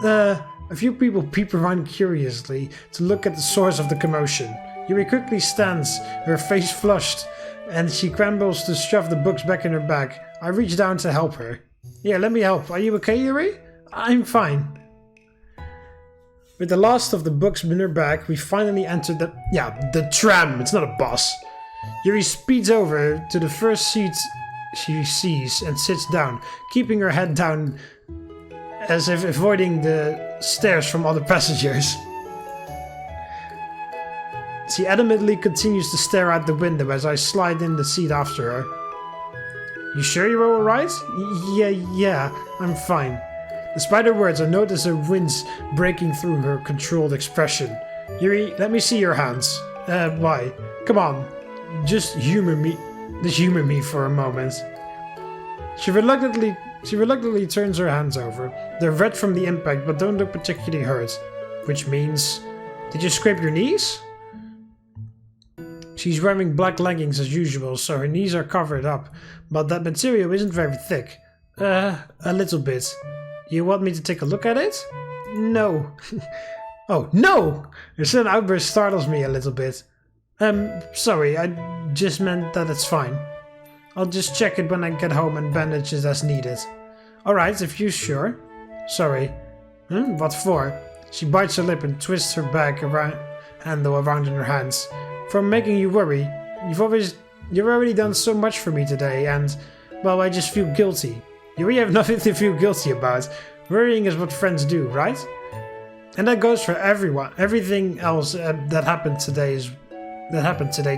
Speaker 1: A few people peep around curiously to look at the source of the commotion. Yuri quickly stands, her face flushed, and she scrambles to shove the books back in her bag. I reach down to help her. Yeah, let me help. Are you okay, Yuri? I'm fine. With the last of the books in her bag, we finally enter the tram. It's not a bus. Yuri speeds over to the first seat she sees and sits down, keeping her head down as if avoiding the stares from other passengers. She adamantly continues to stare out the window as I slide in the seat after her. You sure you're alright? Yeah, I'm fine. Despite her words, I notice a wince breaking through her controlled expression. Yuri, let me see your hands. Why? Come on. Just humor me. Just humor me for a moment. She reluctantly turns her hands over. They're red from the impact, but don't look particularly hurt. Which means... Did you scrape your knees? She's wearing black leggings as usual, so her knees are covered up. But that material isn't very thick. A little bit. You want me to take a look at it? No. Oh, no! Her sudden outburst startles me a little bit. Sorry, I just meant that it's fine. I'll just check it when I get home and bandage it as needed. Alright, if you're sure. Sorry. What for? She bites her lip and twists her bag handle around in her hands. From making you worry. You've already done so much for me today and, well, I just feel guilty. You really have nothing to feel guilty about. Worrying is what friends do, right? And that goes for everyone. Everything else that happened today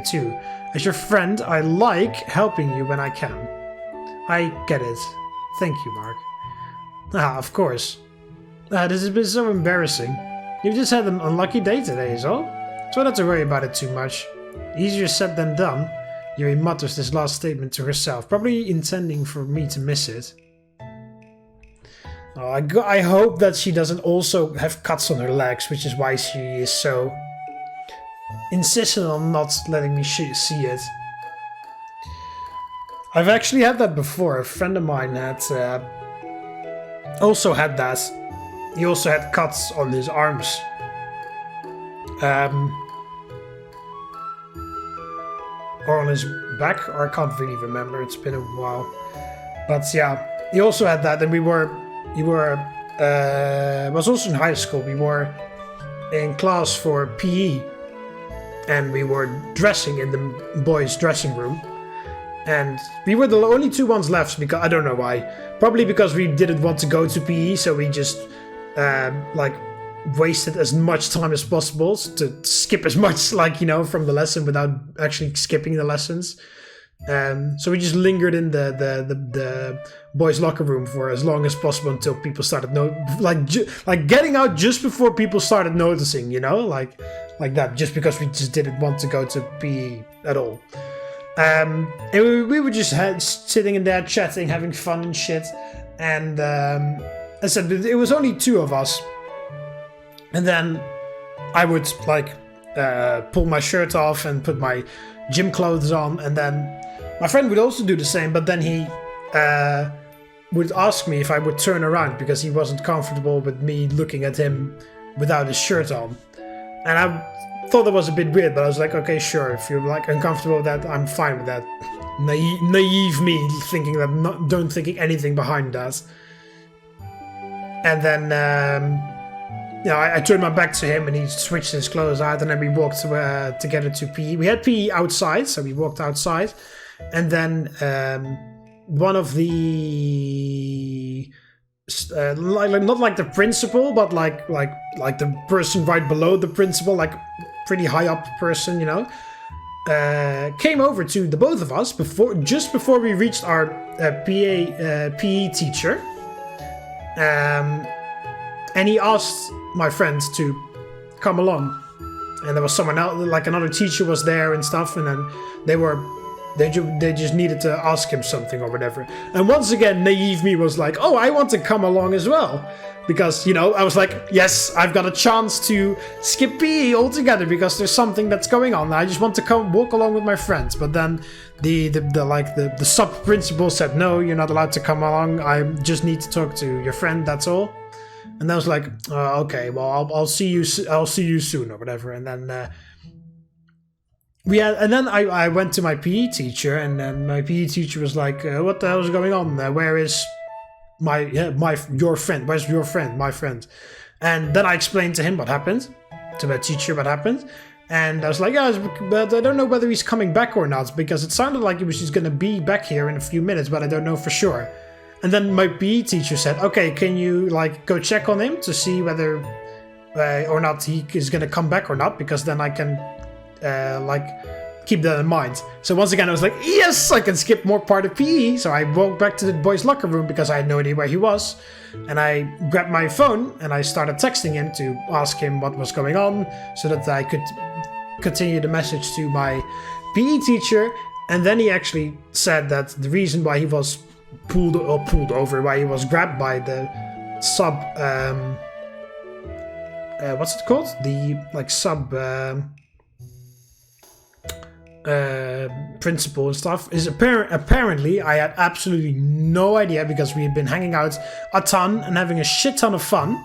Speaker 1: too. As your friend, I like helping you when I can. I get it. Thank you, Mark. Ah, of course. This has been so embarrassing. You've just had an unlucky day today, is all? Try not to worry about it too much. Easier said than done. Yuri mutters this last statement to herself, probably intending for me to miss it. Oh, I hope that she doesn't also have cuts on her legs, which is why she is so insistent on not letting me see it. I've actually had that before. A friend of mine had also had that. He also had cuts on his arms. Or on his back, or I can't really remember. It's been a while. But yeah, he also had that, and was also in high school. We were in class for PE, and we were dressing in the boys' dressing room, and we were the only two ones left because I don't know why. Probably because we didn't want to go to PE, so we just wasted as much time as possible to skip as much from the lesson without actually skipping the lessons. So we just lingered in the boys' locker room for as long as possible until people started getting out just before people started noticing, like that, just because we just didn't want to go to PE at all. And we were just sitting in there chatting, having fun and shit. And I said it was only two of us. And then I would pull my shirt off and put my gym clothes on, and then my friend would also do the same, but then he would ask me if I would turn around because he wasn't comfortable with me looking at him without his shirt on. And I thought that was a bit weird, but I was like, okay, sure, if you're uncomfortable with that, I'm fine with that. Naive me don't thinking anything behind that. And then I turned my back to him and he switched his clothes out, and then we walked together to PE. We had PE outside, so we walked outside. And then one of the not like the principal, but like the person right below the principal, like pretty high up person, came over to the both of us just before we reached our PE teacher. And he asked my friends to come along, and there was someone else, like another teacher was there and stuff, and then they just needed to ask him something or whatever. And once again, naive me was like, oh, I want to come along as well, because I was like, yes, I've got a chance to skip PE altogether because there's something that's going on. I just want to come walk along with my friends. But then the sub principal said, no, you're not allowed to come along. I just need to talk to your friend. That's all. And I was like, okay, well, I'll see you soon or whatever. And then I went to my PE teacher, and then my PE teacher was like, what the hell is going on? Where is your friend? Where's your friend? My friend? And then I explained to him what happened, to my teacher what happened. And I was like, yeah, but I don't know whether he's coming back or not, because it sounded like he was just going to be back here in a few minutes, but I don't know for sure. And then my PE teacher said, okay, can you go check on him to see whether or not he is going to come back or not, because then I can keep that in mind. So once again, I was like, yes, I can skip more part of PE. So I walked back to the boys' locker room because I had no idea where he was. And I grabbed my phone and I started texting him to ask him what was going on so that I could continue the message to my PE teacher. And then he actually said that the reason why he was pulled over, why he was grabbed by the sub, what's it called? The sub principal and stuff is apparently I had absolutely no idea because we had been hanging out a ton and having a shit ton of fun.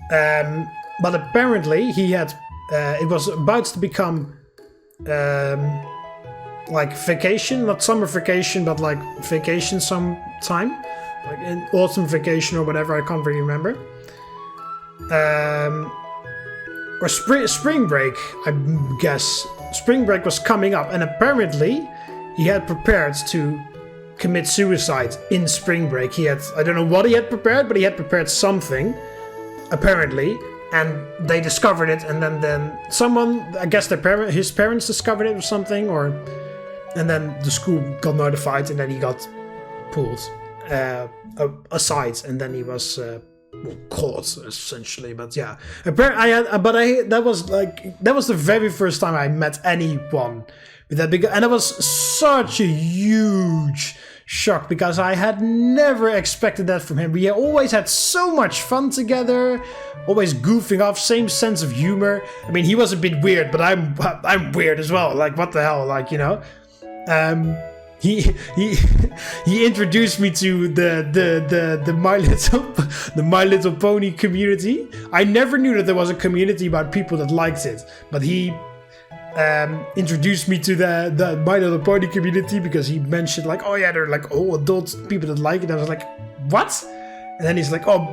Speaker 1: But apparently he had it was about to become vacation, not summer vacation, but vacation sometime, like in autumn vacation or whatever. I can't really remember. Or spring break, I guess. Spring break was coming up, and apparently he had prepared to commit suicide in spring break. He had, I don't know what he had prepared, but he had prepared something, apparently, and they discovered it, and then someone, I guess his parents discovered it or something, and then the school got notified, and then he got pulled aside, and then he was caught essentially. But yeah, that was the very first time I met anyone with that big, and it was such a huge shock because I had never expected that from him. We always had so much fun together, always goofing off, same sense of humor. I mean, he was a bit weird, but I'm weird as well. Like, what the hell, He introduced me to the My Little Pony community. I never knew that there was a community about people that liked it, but he introduced me to the My Little Pony community because he mentioned oh yeah, they're all adult people that like it. I was like, what? And then he's like, oh,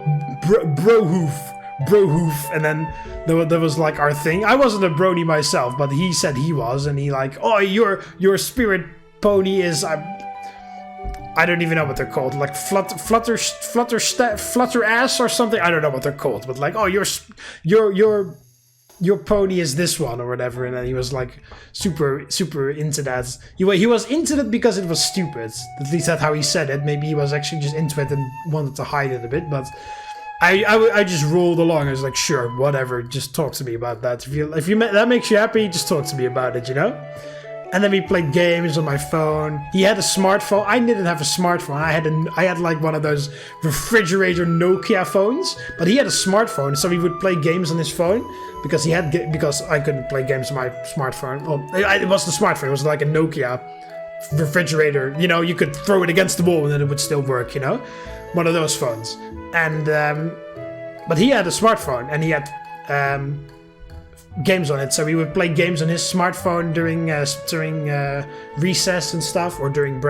Speaker 1: bro hoof, and then there was our thing. I wasn't a brony myself, but he said he was, and he oh, your spirit pony is I don't even know what they're called, flutter ass or something. I don't know what they're called, but oh, your pony is this one or whatever. And then he was super into that. He was into it because it was stupid. At least that's how he said it. Maybe he was actually just into it and wanted to hide it a bit, but I just rolled along. I was like, sure, whatever, just talk to me about that. If that makes you happy, just talk to me about it, And then we played games on my phone. He had a smartphone. I didn't have a smartphone. I had one of those refrigerator Nokia phones, but he had a smartphone, so we would play games on his phone because I couldn't play games on my smartphone. Well, it wasn't a smartphone. It was like a Nokia refrigerator. You could throw it against the wall and then it would still work. One of those phones. And but he had a smartphone and he had games on it, so we would play games on his smartphone during recess and stuff, or during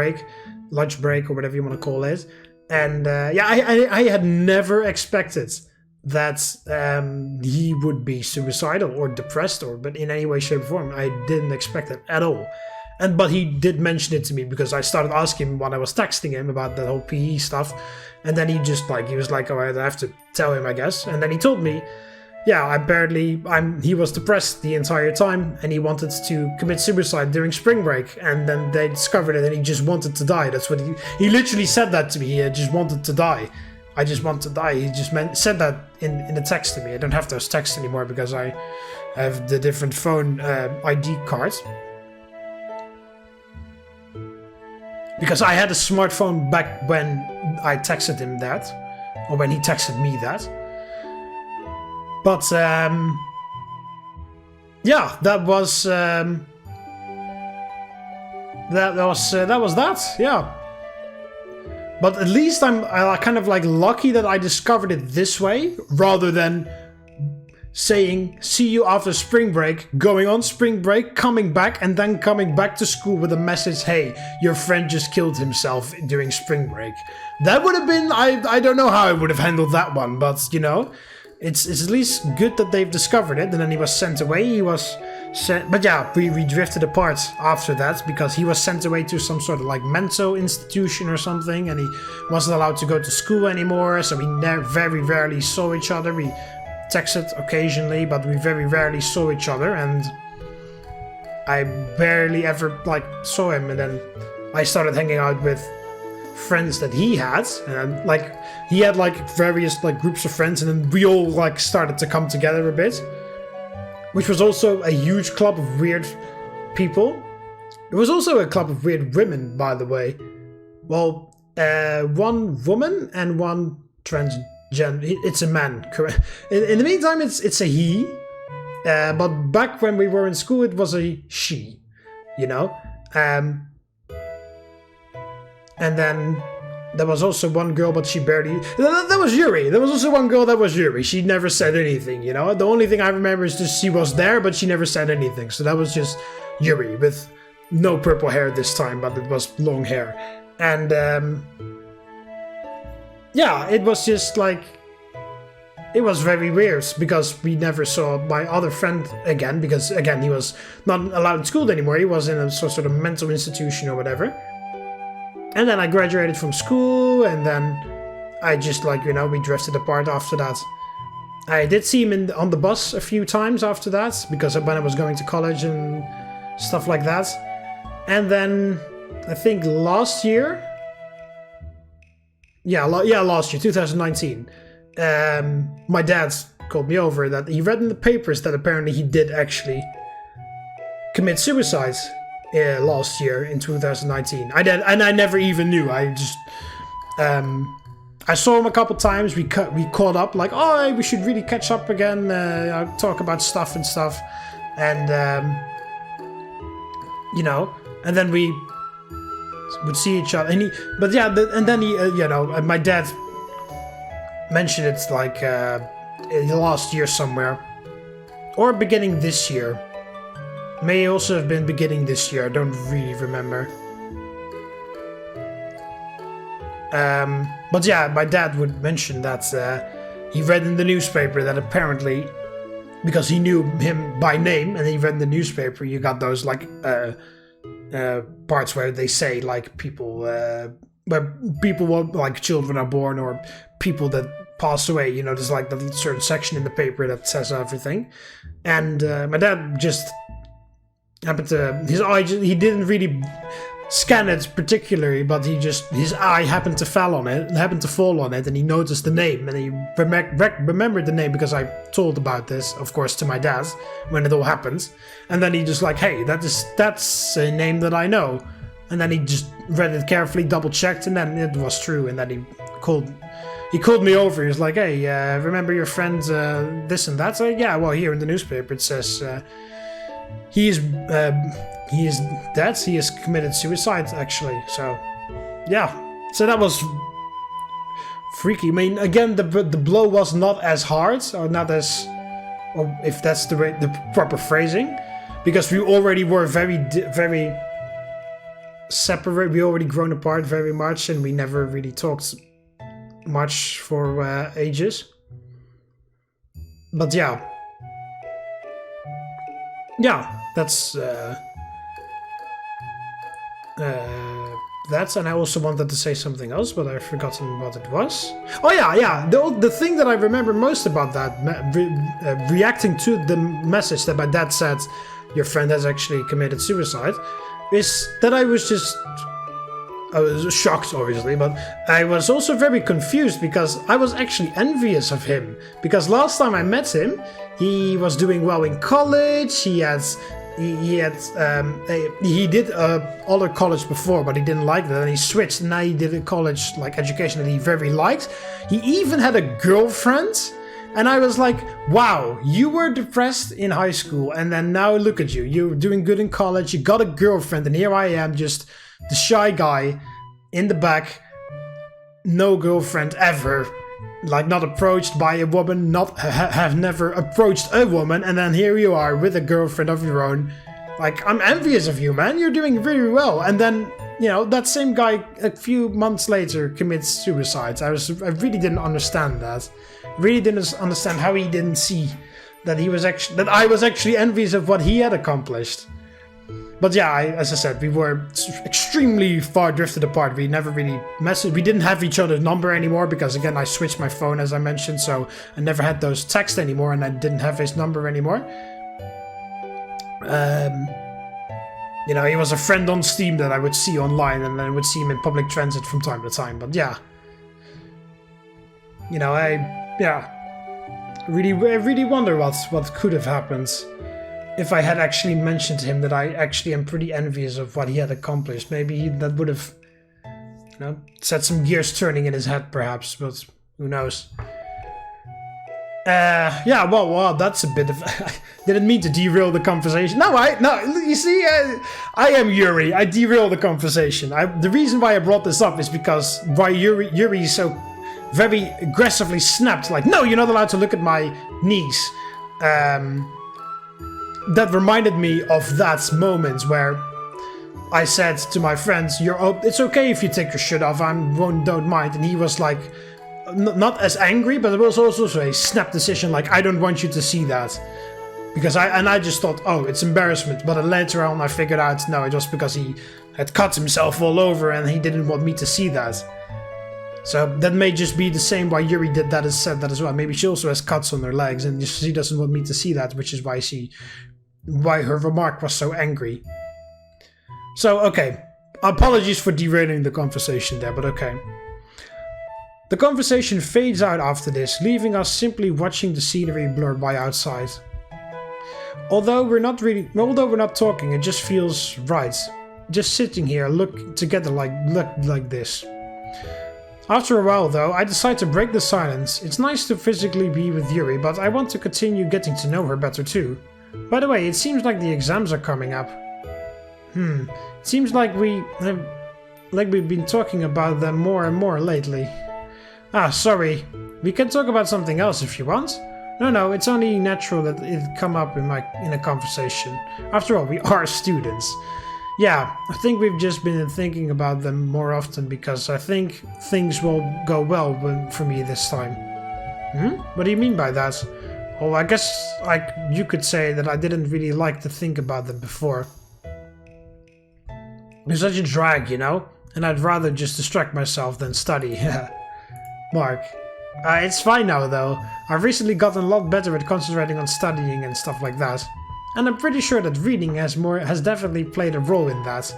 Speaker 1: lunch break, or whatever you want to call it. And I had never expected that he would be suicidal or depressed, but in any way, shape, or form. I didn't expect it at all. But he did mention it to me because I started asking him when I was texting him about the whole PE stuff, and then he just he was like, oh, I have to tell him, I guess. And then he told me, yeah, he was depressed the entire time, and he wanted to commit suicide during spring break, and then they discovered it, and he just wanted to die. That's what he literally said that to me. He just wanted to die. I just want to die. He just said that in the text to me. I don't have those texts anymore because I have the different phone ID cards. Because I had a smartphone back when I texted him that, or when he texted me that. But yeah, that was that. Yeah. But at least I'm kind of lucky that I discovered it this way, rather than saying see you after spring break, going on spring break, coming back, and then coming back to school with a message, hey, your friend just killed himself during spring break. That would have been, I don't know how I would have handled that one, but it's at least good that they've discovered it. And then he was sent away. But yeah, we drifted apart after that because he was sent away to some sort of mental institution or something, and he wasn't allowed to go to school anymore. So we very rarely saw each other. We texted occasionally, but we very rarely saw each other. And I barely ever like saw him, and then I started hanging out with friends that he had, and like he had like various like groups of friends, and then we all like started to come together a bit, which was also a huge club of weird people. It was also a club of weird women, by the way. Well, one woman and one transgender. It's a man, correct? In the meantime, it's a he. But back when we were in school, it was a she. You know. And then there was also one girl, but she barely... That was Yuri. There was also one girl that was Yuri. She never said anything, you know? The only thing I remember is just she was there, but she never said anything. So that was just Yuri with no purple hair this time, but it was long hair. And, yeah, it was just like... It was very weird because we never saw my other friend again, because, again, he was not allowed in school anymore. He was in a sort of mental institution or whatever. And then I graduated from school, and then I just, like, you know, we drifted apart after that. I did see him on the bus a few times after that, because when I was going to college and stuff like that. And then, I think last year... Yeah, last year, 2019. My dad called me over that he read in the papers that apparently he did actually commit suicide. Last year in 2019. I did, and I never even knew. I just I saw him a couple times. We caught up, like, oh, we should really catch up again, talk about stuff, and you know, and then we would see each other. And then he, you know, my dad mentioned it like last year somewhere, or beginning this year. May also have been beginning this year, I don't really remember. But yeah, my dad would mention that he read in the newspaper that apparently, because he knew him by name, and he read in the newspaper, you got those like parts where they say like people, where people like children are born or people that pass away, you know, there's like that certain section in the paper that says everything. And my dad just happened to, his eye, he didn't really scan it particularly, but his eye happened to fall on it, and he noticed the name, and he remembered the name because I told about this, of course, to my dad when it all happened. And then he just like, hey, that's a name that I know. And then he just read it carefully, double checked, and then it was true. And then he called me over. He was like, hey, remember your friend this and that? So yeah, well, here in the newspaper it says he is dead. He has committed suicide, actually. So yeah, so that was freaky. I mean, again, the blow was not as hard, or not as, or if that's the proper phrasing, because we already were very separate. We already grown apart very much, and we never really talked much for ages. But yeah, that's that. And I also wanted to say something else, but I've forgotten what it was. Oh yeah. The thing that I remember most about that, reacting to the message that my dad said, your friend has actually committed suicide, is that I was shocked, obviously, but I was also very confused because I was actually envious of him. Because last time I met him, he was doing well in college. He did other college before, but he didn't like that, and he switched. And now he did a college like education that he very liked. He even had a girlfriend. And I was like, wow, you were depressed in high school, and then now look at you. You're doing good in college, you got a girlfriend, and here I am, just the shy guy in the back, no girlfriend ever, like not approached by a woman, have never approached a woman, and then here you are with a girlfriend of your own. Like, I'm envious of you, man, you're doing really well. And then, you know, that same guy a few months later commits suicide. I really didn't understand that. Really didn't understand how he didn't see that I was actually envious of what he had accomplished. But yeah, as I said, we were extremely far drifted apart. We never really messaged. We didn't have each other's number anymore because, again, I switched my phone, as I mentioned, so I never had those texts anymore, and I didn't have his number anymore. You know, he was a friend on Steam that I would see online, and I would see him in public transit from time to time. But yeah, you know, I really wonder what could have happened if I had actually mentioned to him that I actually am pretty envious of what he had accomplished. Maybe that would have, you know, set some gears turning in his head, perhaps. But who knows? Yeah, well, that's a bit of... Didn't mean to derail the conversation. No, you see, I am Yuri. I derail the conversation. The reason why I brought this up is because why Yuri so very aggressively snapped, like, no, you're not allowed to look at my niece. That reminded me of that moment where I said to my friends, it's okay if you take your shirt off, don't mind. And he was like, not as angry, but it was also a snap decision, like, I don't want you to see that. Because I just thought, oh, it's embarrassment. But then later on I figured out, no, it was because he had cut himself all over and he didn't want me to see that. So that may just be the same why Yuri said that as well. Maybe she also has cuts on her legs and she doesn't want me to see that, which is why her remark was so angry. So, okay. Apologies for derailing the conversation there, but okay. The conversation fades out after this, leaving us simply watching the scenery blur by outside. Although we're not talking, it just feels right. Just sitting here, look together like this. After a while though, I decide to break the silence. It's nice to physically be with Yuri, but I want to continue getting to know her better too. By the way, it seems like the exams are coming up. It seems like we've been talking about them more and more lately. Ah, sorry. We can talk about something else if you want. No, it's only natural that it come up in a conversation. After all, we are students. Yeah, I think we've just been thinking about them more often because I think things will go well for me this time. What do you mean by that? Well, I guess you could say that I didn't really like to think about them before. It's such a drag, you know? And I'd rather just distract myself than study. Mark. It's fine now though. I've recently gotten a lot better at concentrating on studying and stuff like that. And I'm pretty sure that reading has definitely played a role in that.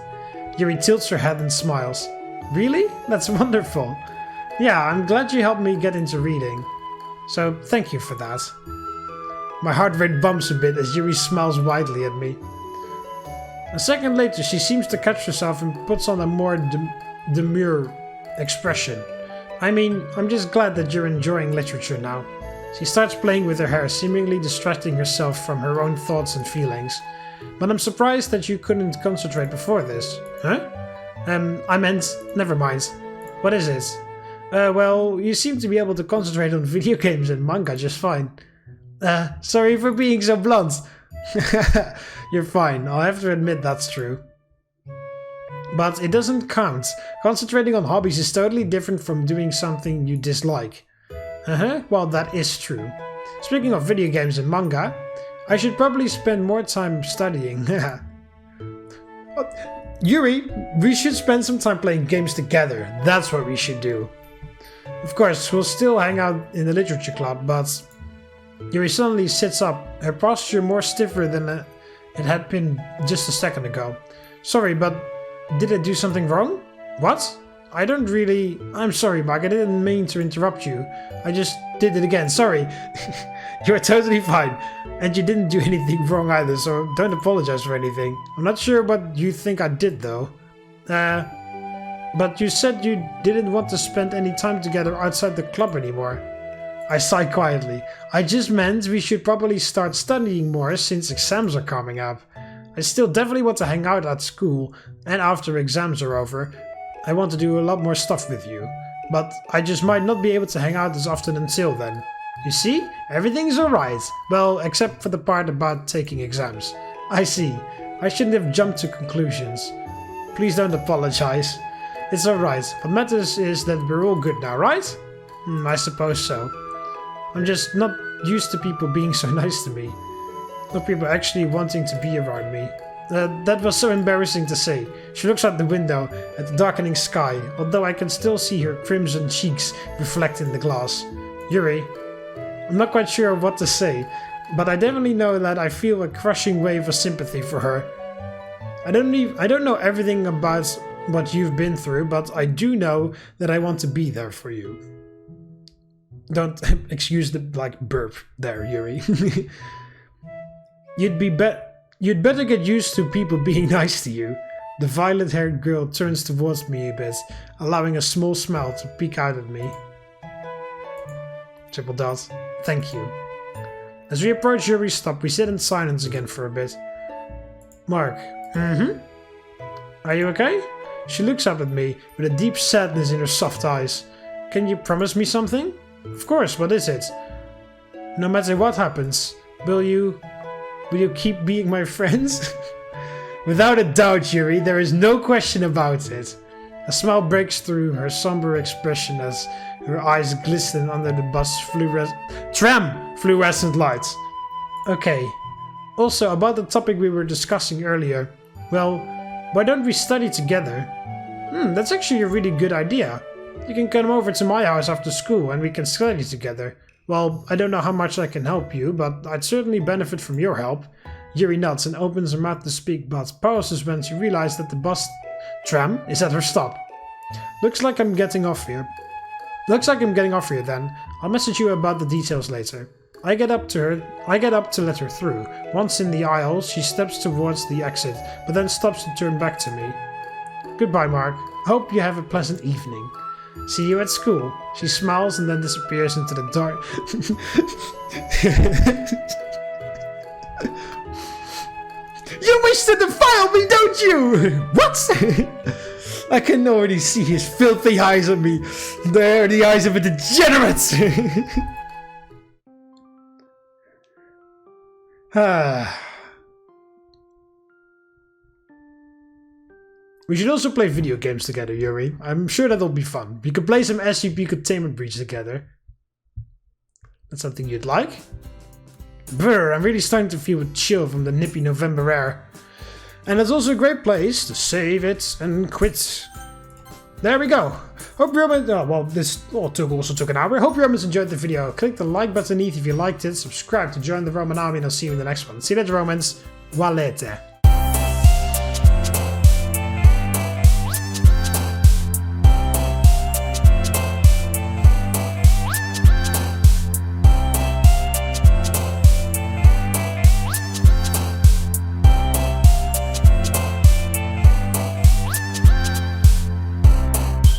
Speaker 1: Yuri tilts her head and smiles. Really? That's wonderful. Yeah, I'm glad you helped me get into reading. So thank you for that. My heart rate bumps a bit as Yuri smiles widely at me. A second later, she seems to catch herself and puts on a more demure expression. I mean, I'm just glad that you're enjoying literature now. She starts playing with her hair, seemingly distracting herself from her own thoughts and feelings. But I'm surprised that you couldn't concentrate before this. Huh? I meant, never mind. What is it? Well, you seem to be able to concentrate on video games and manga just fine. Sorry for being so blunt. You're fine, I'll have to admit that's true. But it doesn't count. Concentrating on hobbies is totally different from doing something you dislike. Well, that is true. Speaking of video games and manga, I should probably spend more time studying. Yuri, we should spend some time playing games together. That's what we should do. Of course, we'll still hang out in the literature club, but... Yuri suddenly sits up, her posture more stiffer than it had been just a second ago. Sorry, but did I do something wrong? What? I'm sorry, Mark, I didn't mean to interrupt you. I just did it again, sorry. You're totally fine. And you didn't do anything wrong either, so don't apologize for anything. I'm not sure what you think I did, though. But you said you didn't want to spend any time together outside the club anymore. I sigh quietly. I just meant we should probably start studying more since exams are coming up. I still definitely want to hang out at school, and after exams are over, I want to do a lot more stuff with you. But I just might not be able to hang out as often until then. You see? Everything's alright. Well, except for the part about taking exams. I see. I shouldn't have jumped to conclusions. Please don't apologize. It's alright. What matters is that we're all good now, right? I suppose so. I'm just not used to people being so nice to me. Not people actually wanting to be around me. That was so embarrassing to say. She looks out the window at the darkening sky, although I can still see her crimson cheeks reflect in the glass. Yuri, I'm not quite sure what to say, but I definitely know that I feel a crushing wave of sympathy for her. I don't know everything about what you've been through, but I do know that I want to be there for you. Don't excuse the burp there, Yuri. You'd better get used to people being nice to you. The violet-haired girl turns towards me a bit, allowing a small smile to peek out at me. Triple dot. Thank you. As we approach Yuri's stop, we sit in silence again for a bit. Mark. Are you okay? She looks up at me with a deep sadness in her soft eyes. Can you promise me something? Of course, what is it? No matter what happens, will you keep being my friends? Without a doubt, Yuri, there is no question about it. A smile breaks through her somber expression as her eyes glisten under the bus tram fluorescent lights. Okay. Also, about the topic we were discussing earlier. Well, why don't we study together? That's actually a really good idea. You can come over to my house after school and we can study together. Well, I don't know how much I can help you, but I'd certainly benefit from your help. Yuri nods and opens her mouth to speak, but pauses when she realizes that the tram is at her stop. Looks like I'm getting off here then. I'll message you about the details later. I get up to let her through. Once in the aisle, she steps towards the exit, but then stops to turn back to me. Goodbye, Mark. Hope you have a pleasant evening. See you at school. She smiles and then disappears into the dark. You wish to defile me, don't you? What? I can already see his filthy eyes on me. They're the eyes of a degenerate. We should also play video games together, Yuri. I'm sure that'll be fun. We could play some SCP Containment Breach together. That's something you'd like? Brr, I'm really starting to feel a chill from the nippy November air. And it's also a great place to save it and quit. There we go. Hope you this also took an hour. Hope you enjoyed the video. Click the like button beneath if you liked it. Subscribe to join the Roman army and I'll see you in the next one. See you later, Romans. Valete.